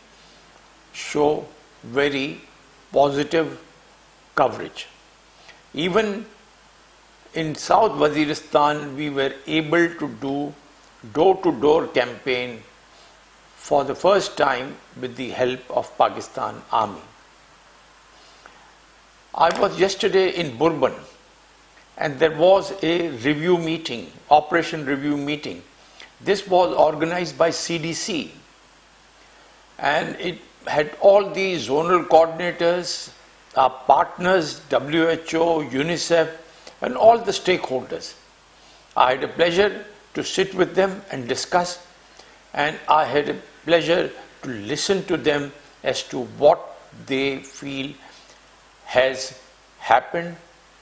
show very positive coverage. Even in South Waziristan, we were able to do door-to-door campaign for the first time with the help of Pakistan Army. I was yesterday in Bourbon, and there was a review meeting, operation review meeting. This was organized by CDC, and it had all the zonal coordinators, our partners, WHO, UNICEF, and all the stakeholders. I had a pleasure to sit with them and discuss, and I had a pleasure to listen to them as to what they feel has happened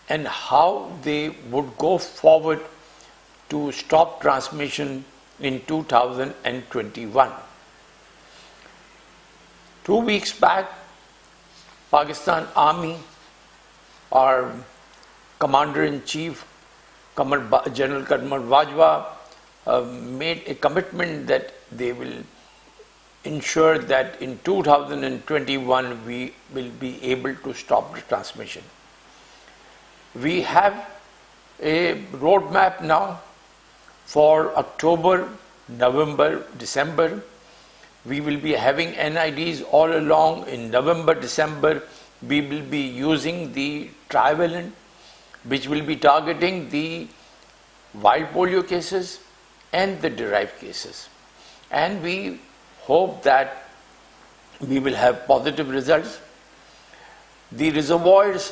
and how they would go forward to stop transmission in 2021. 2 weeks back, Pakistan Army, our Commander-in-Chief, General Karmal Bajwa, made a commitment that they will ensure that in 2021 we will be able to stop the transmission. We have a roadmap now for October, November, December. We will be having NIDs all along. In November, December, we will be using the trivalent, which will be targeting the wild polio cases and the derived cases. And we hope that we will have positive results. The reservoirs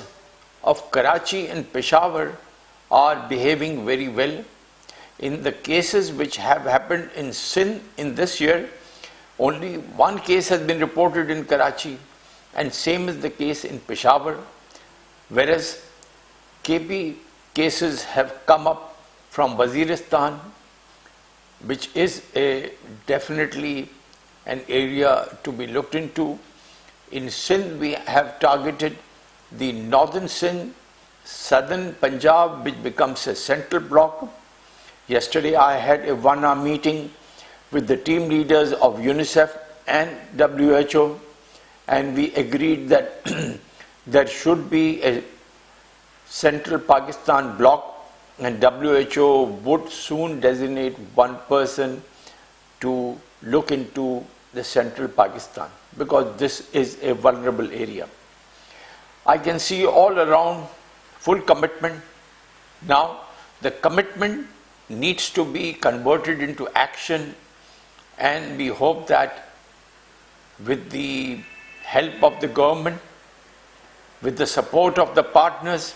of Karachi and Peshawar are behaving very well. In the cases which have happened in Sindh in this year, only one case has been reported in Karachi, and same is the case in Peshawar, whereas KP cases have come up from Waziristan, which is definitely an area to be looked into. In Sindh, we have targeted the northern Sindh, southern Punjab, which becomes a central block. Yesterday, I had a one-hour meeting with the team leaders of UNICEF and WHO, and we agreed that there should be a central Pakistan block, and WHO would soon designate one person to look into the central Pakistan, because this is a vulnerable area. I can see all around full commitment. Now, the commitment needs to be converted into action, and we hope that with the help of the government, with the support of the partners,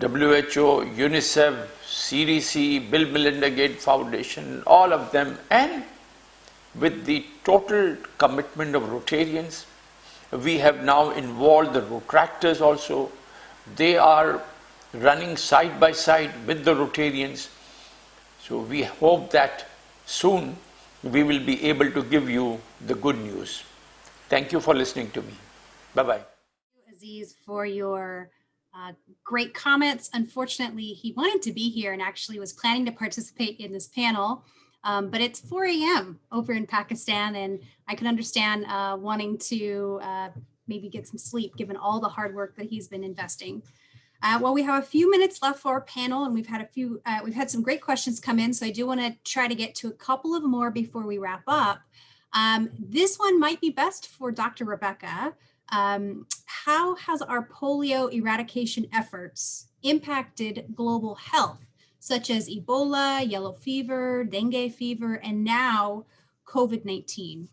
WHO, UNICEF, CDC, Bill Melinda Gates Foundation, all of them, and with the total commitment of Rotarians. We have now involved the Rotractors also. They are running side by side with the Rotarians. So we hope that soon we will be able to give you the good news. Thank you for listening to me. Bye-bye. Aziz, for your great comments. Unfortunately, he wanted to be here and actually was planning to participate in this panel, but it's 4 a.m. over in Pakistan, and I can understand wanting to maybe get some sleep given all the hard work that he's been investing. Well, we have a few minutes left for our panel, and we've had some great questions come in, so I do want to try to get to a couple of more before we wrap up. This one might be best for Dr. Rebecca. How has our polio eradication efforts impacted global health, such as Ebola, yellow fever, dengue fever, and now COVID-19?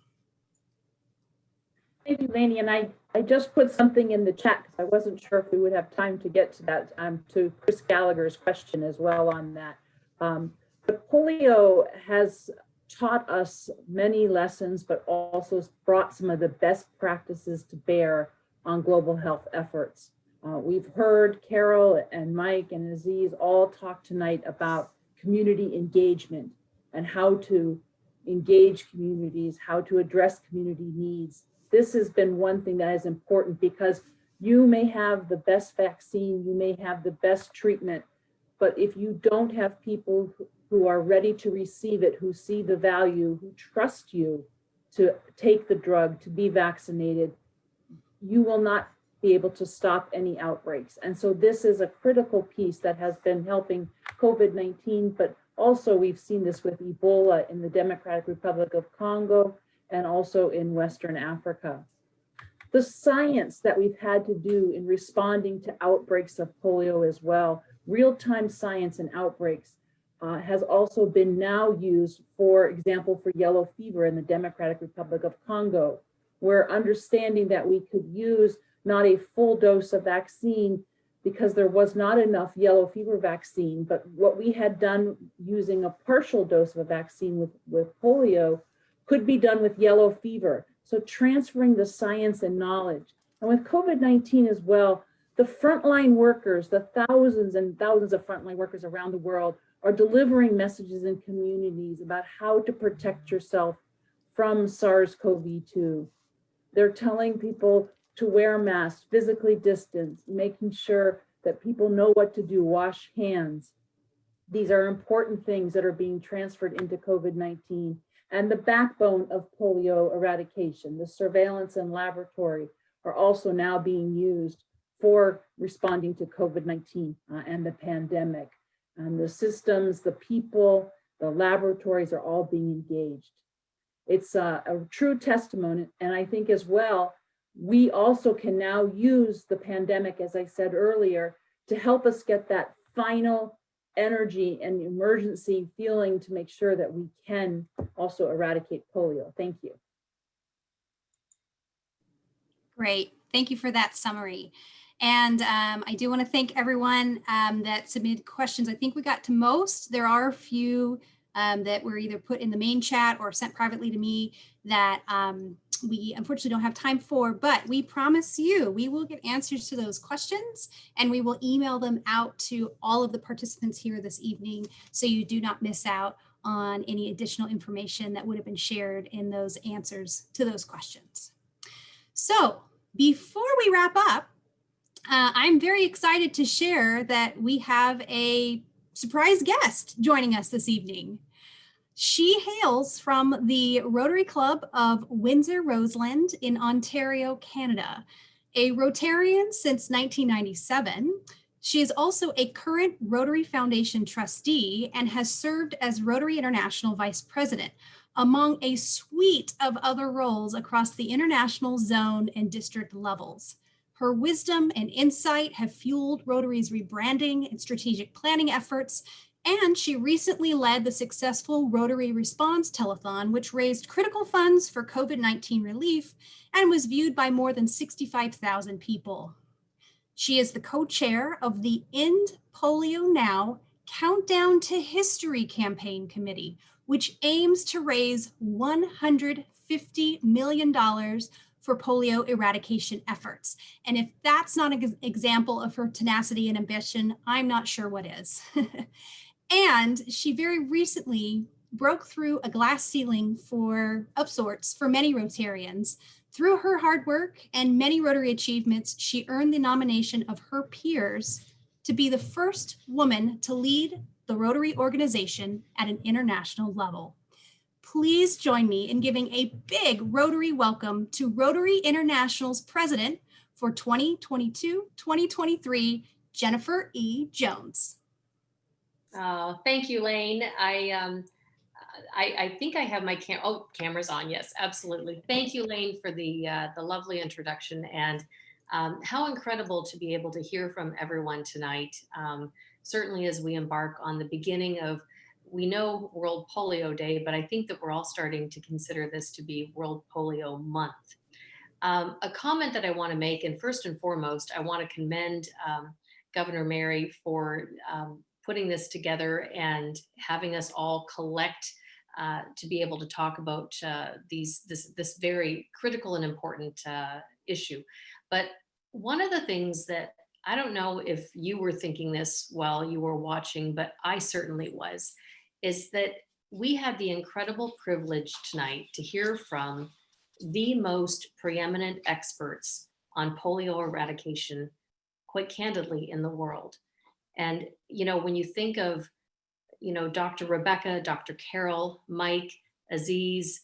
Thank you, Lainey. And I just put something in the chat because I wasn't sure if we would have time to get to that, to Chris Gallagher's question as well on that. But polio has taught us many lessons, but also brought some of the best practices to bear on global health efforts. We've heard Carol and Mike and Aziz all talk tonight about community engagement and how to engage communities, how to address community needs. This has been one thing that is important because you may have the best vaccine, you may have the best treatment, but if you don't have people who are ready to receive it, who see the value, who trust you to take the drug, to be vaccinated, you will not be able to stop any outbreaks. And so this is a critical piece that has been helping COVID-19, but also we've seen this with Ebola in the Democratic Republic of Congo and also in Western Africa. The science that we've had to do in responding to outbreaks of polio as well, real-time science and outbreaks, has also been now used, for example, for yellow fever in the Democratic Republic of Congo, where understanding that we could use not a full dose of vaccine because there was not enough yellow fever vaccine, but what we had done using a partial dose of a vaccine with polio could be done with yellow fever. So transferring the science and knowledge. And with COVID-19 as well, the frontline workers, the thousands and thousands of frontline workers around the world are delivering messages in communities about how to protect yourself from SARS-CoV-2. They're telling people to wear masks, physically distance, making sure that people know what to do, wash hands. These are important things that are being transferred into COVID-19. And the backbone of polio eradication, the surveillance and laboratory, are also now being used for responding to COVID-19 and the pandemic. And the systems, the people, the laboratories are all being engaged. It's a true testimony. And I think as well, we also can now use the pandemic, as I said earlier, to help us get that final energy and emergency feeling to make sure that we can also eradicate polio. Thank you. Great. Thank you for that summary. And I do want to thank everyone that submitted questions. I think we got to most. There are a few that were either put in the main chat or sent privately to me that we unfortunately don't have time for, but we promise you we will get answers to those questions and we will email them out to all of the participants here this evening so you do not miss out on any additional information that would have been shared in those answers to those questions. So before we wrap up, I'm very excited to share that we have a surprise guest joining us this evening. She hails from the Rotary Club of Windsor-Roseland in Ontario, Canada. A Rotarian since 1997, she is also a current Rotary Foundation trustee and has served as Rotary International Vice President, among a suite of other roles across the international zone and district levels. Her wisdom and insight have fueled Rotary's rebranding and strategic planning efforts, and she recently led the successful Rotary Response Telethon, which raised critical funds for COVID-19 relief and was viewed by more than 65,000 people. She is the co-chair of the End Polio Now Countdown to History campaign committee, which aims to raise $150 million for polio eradication efforts. And if that's not an example of her tenacity and ambition, I'm not sure what is. And she very recently broke through a glass ceiling of sorts for many Rotarians. Through her hard work and many Rotary achievements, she earned the nomination of her peers to be the first woman to lead the Rotary organization at an international level. Please join me in giving a big Rotary welcome to Rotary International's president for 2022-2023, Jennifer E. Jones. Thank you, Lane. I think I have my camera's on. Yes, absolutely. Thank you, Lane, for the lovely introduction, and how incredible to be able to hear from everyone tonight. Certainly as we embark on the beginning of, we know World Polio Day, but I think that we're all starting to consider this to be World Polio Month. A comment that I want to make, and first and foremost, I want to commend Governor Mary for putting this together and having us all collect to be able to talk about this very critical and important issue. But one of the things that, I don't know if you were thinking this while you were watching, but I certainly was, is that we had the incredible privilege tonight to hear from the most preeminent experts on polio eradication, quite candidly, in the world. And, you know, when you think of, you know, Dr. Rebecca, Dr. Carol, Mike, Aziz,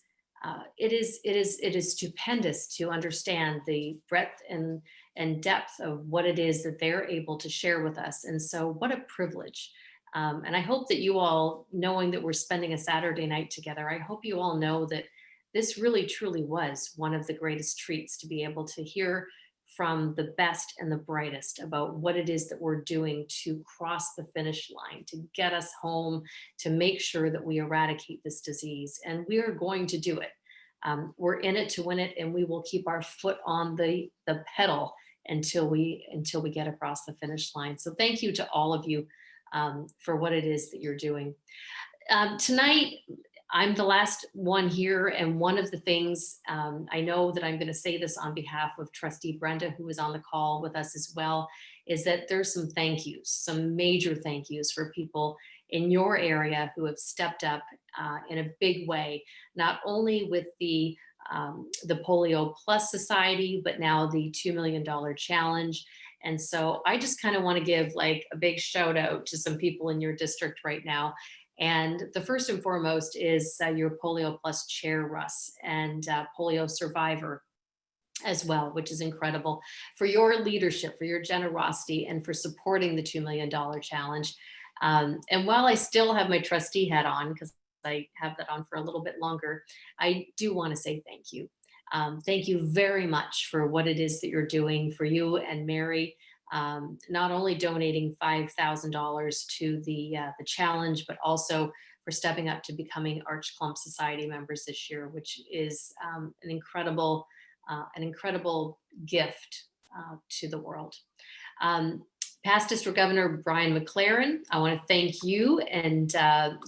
it is stupendous to understand the breadth and depth of what it is that they're able to share with us. And so what a privilege. And I hope that you all, knowing that we're spending a Saturday night together, I hope you all know that this really truly was one of the greatest treats to be able to hear from the best and the brightest about what it is that we're doing to cross the finish line, to get us home, to make sure that we eradicate this disease. And we are going to do it. We're in it to win it, and we will keep our foot on the pedal until we get across the finish line. So thank you to all of you for what it is that you're doing. Tonight, I'm the last one here, and one of the things, I know that I'm going to say this on behalf of Trustee Brenda, who is on the call with us as well, is that there's some thank yous, some major thank yous for people in your area who have stepped up in a big way, not only with the PolioPlus Society, but now the $2 million challenge. And so I just kind of want to give like a big shout out to some people in your district right now. And the first and foremost is your PolioPlus chair, Russ, and polio survivor as well, which is incredible, for your leadership, for your generosity, and for supporting the $2 million challenge. And while I still have my trustee hat on, because I have that on for a little bit longer, I do want to say thank you. Thank you very much for what it is that you're doing, for you and Mary, not only donating $5,000 to the challenge, but also for stepping up to becoming Arch Clump Society members this year, which is an incredible gift to the world. Past District Governor Brian McLaren, I want to thank you and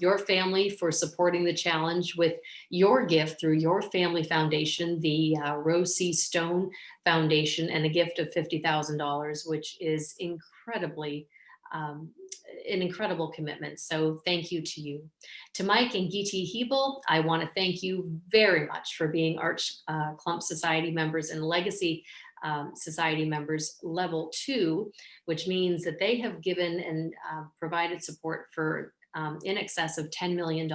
your family for supporting the challenge with your gift through your family foundation, the Rose C. Stone Foundation, and a gift of $50,000, which is incredibly an incredible commitment. So thank you to you. To Mike and Giti Hebel, I want to thank you very much for being Arch Clump Society members and Legacy Society members level 2, which means that they have given and provided support for in excess of $10 million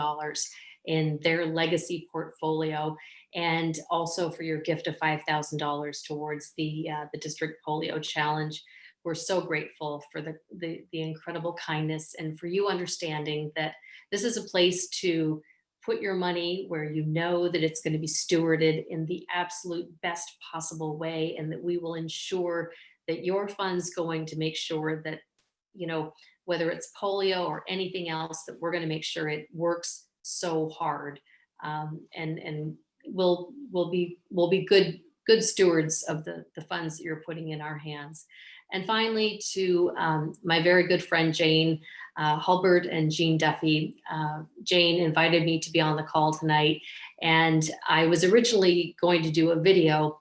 in their legacy portfolio, and also for your gift of $5,000 towards the district polio challenge. We're so grateful for the incredible kindness and for you understanding that this is a place to put your money where you know that it's going to be stewarded in the absolute best possible way, and that we will ensure that your funds going to make sure that, you know, whether it's polio or anything else, that we're going to make sure it works so hard, and we'll be good stewards of the funds that you're putting in our hands. And finally, to my very good friend Jane Hulbert and Jean Duffy. Jane invited me to be on the call tonight, and I was originally going to do a video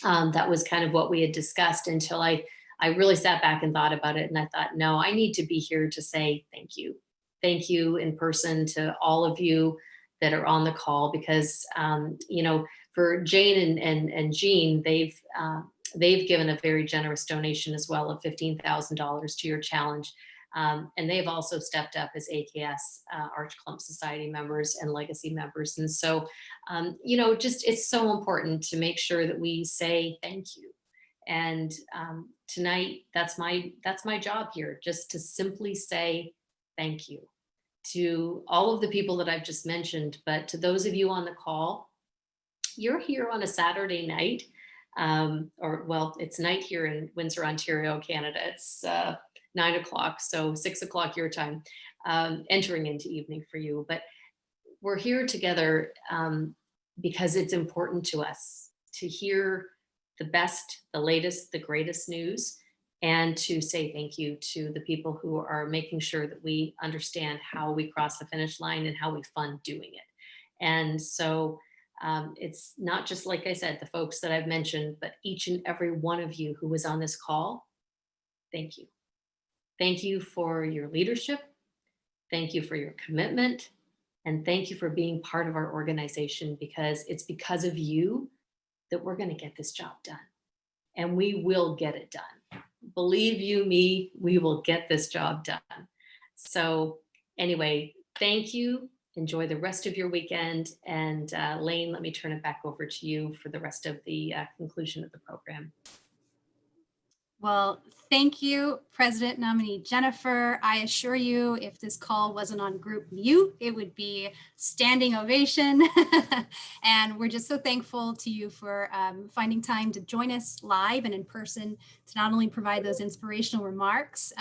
that was kind of what we had discussed, until I really sat back and thought about it, and I thought, no, I need to be here to say thank you. Thank you in person to all of you that are on the call, because you know, for Jane and Jean, they've given a very generous donation as well of $15,000 to your challenge. And they've also stepped up as AKS Arch Clump Society members and legacy members. And so, you know, just it's so important to make sure that we say thank you. And tonight, that's my job here, just to simply say thank you to all of the people that I've just mentioned. But to those of you on the call, you're here on a Saturday night, or well, it's night here in Windsor, Ontario, Canada. It's 9 o'clock, so 6 o'clock your time, entering into evening for you. But we're here together because it's important to us to hear the best, the latest, the greatest news, and to say thank you to the people who are making sure that we understand how we cross the finish line and how we fund doing it. And so it's not just, like I said, the folks that I've mentioned, but each and every one of you who was on this call, thank you. Thank you for your leadership. Thank you for your commitment. And thank you for being part of our organization, because it's because of you that we're going to get this job done. And we will get it done. Believe you me, we will get this job done. So anyway, thank you. Enjoy the rest of your weekend. And Lane, let me turn it back over to you for the rest of the conclusion of the program. Well, thank you, President nominee Jennifer. I assure you, if this call wasn't on group mute, it would be standing ovation. And we're just so thankful to you for finding time to join us live and in person to not only provide those inspirational remarks,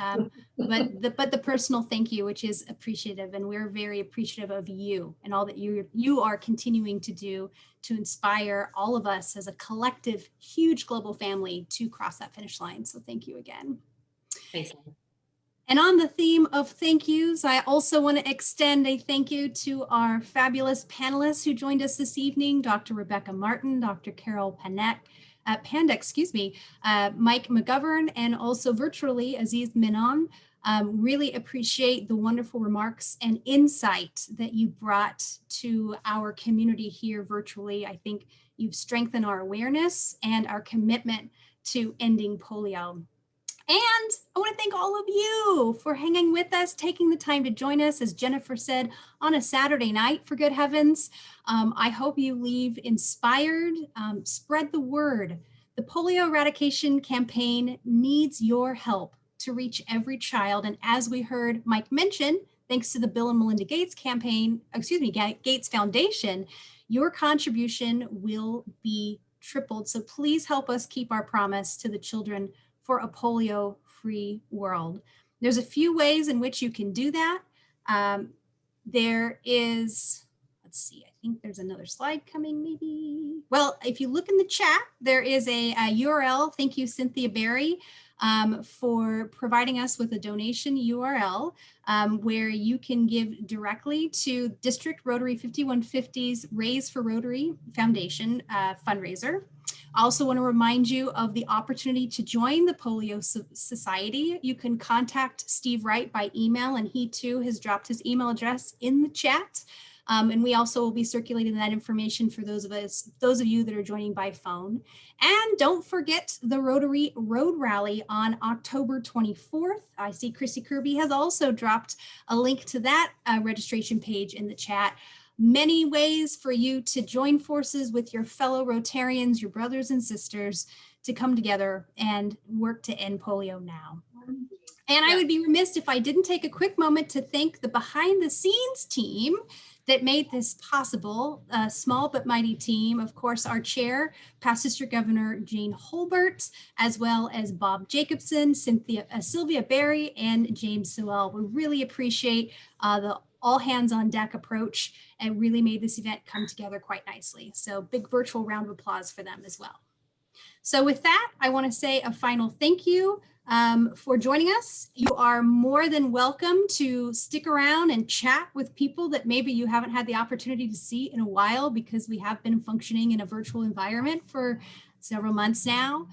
but the personal thank you, which is appreciative. And we're very appreciative of you and all that you are continuing to do to inspire all of us as a collective, huge global family to cross that finish line. So thank you again. Thanks. And on the theme of thank yous, I also want to extend a thank you to our fabulous panelists who joined us this evening, Dr. Rebecca Martin, Dr. Carol Panda, Mike McGovern, and also virtually Aziz Minon. Really appreciate the wonderful remarks and insight that you brought to our community here virtually. I think you've strengthened our awareness and our commitment to ending polio. And I want to thank all of you for hanging with us, taking the time to join us, as Jennifer said, on a Saturday night, for good heavens. I hope you leave inspired. Spread the word. The polio eradication campaign needs your help to reach every child. And as we heard Mike mention, thanks to the Bill and Melinda Gates campaign, Gates Foundation, your contribution will be tripled. So please help us keep our promise to the children for a polio-free world. There's a few ways in which you can do that. There is, let's see, I think there's another slide coming maybe. Well, if you look in the chat, there is a URL. Thank you, Cynthia Berry, for providing us with a donation URL where you can give directly to District Rotary 5150's Raise for Rotary Foundation fundraiser. I also want to remind you of the opportunity to join the Polio Society. You can contact Steve Wright by email, and he too has dropped his email address in the chat. And we also will be circulating that information for those of you that are joining by phone. And don't forget the Rotary Road Rally on October 24th. I see Chrissy Kirby has also dropped a link to that registration page in the chat. Many ways for you to join forces with your fellow Rotarians, your brothers and sisters, to come together and work to end polio now. And I would be remiss if I didn't take a quick moment to thank the behind the scenes team that made this possible, a small but mighty team. Of course, our chair, past District Governor Jane Holbert, as well as Bob Jacobson, Sylvia Berry, and James Sewell. We really appreciate the all hands on deck approach and really made this event come together quite nicely. So big virtual round of applause for them as well. So with that, I want to say a final thank you for joining us. You are more than welcome to stick around and chat with people that maybe you haven't had the opportunity to see in a while, because we have been functioning in a virtual environment for several months now.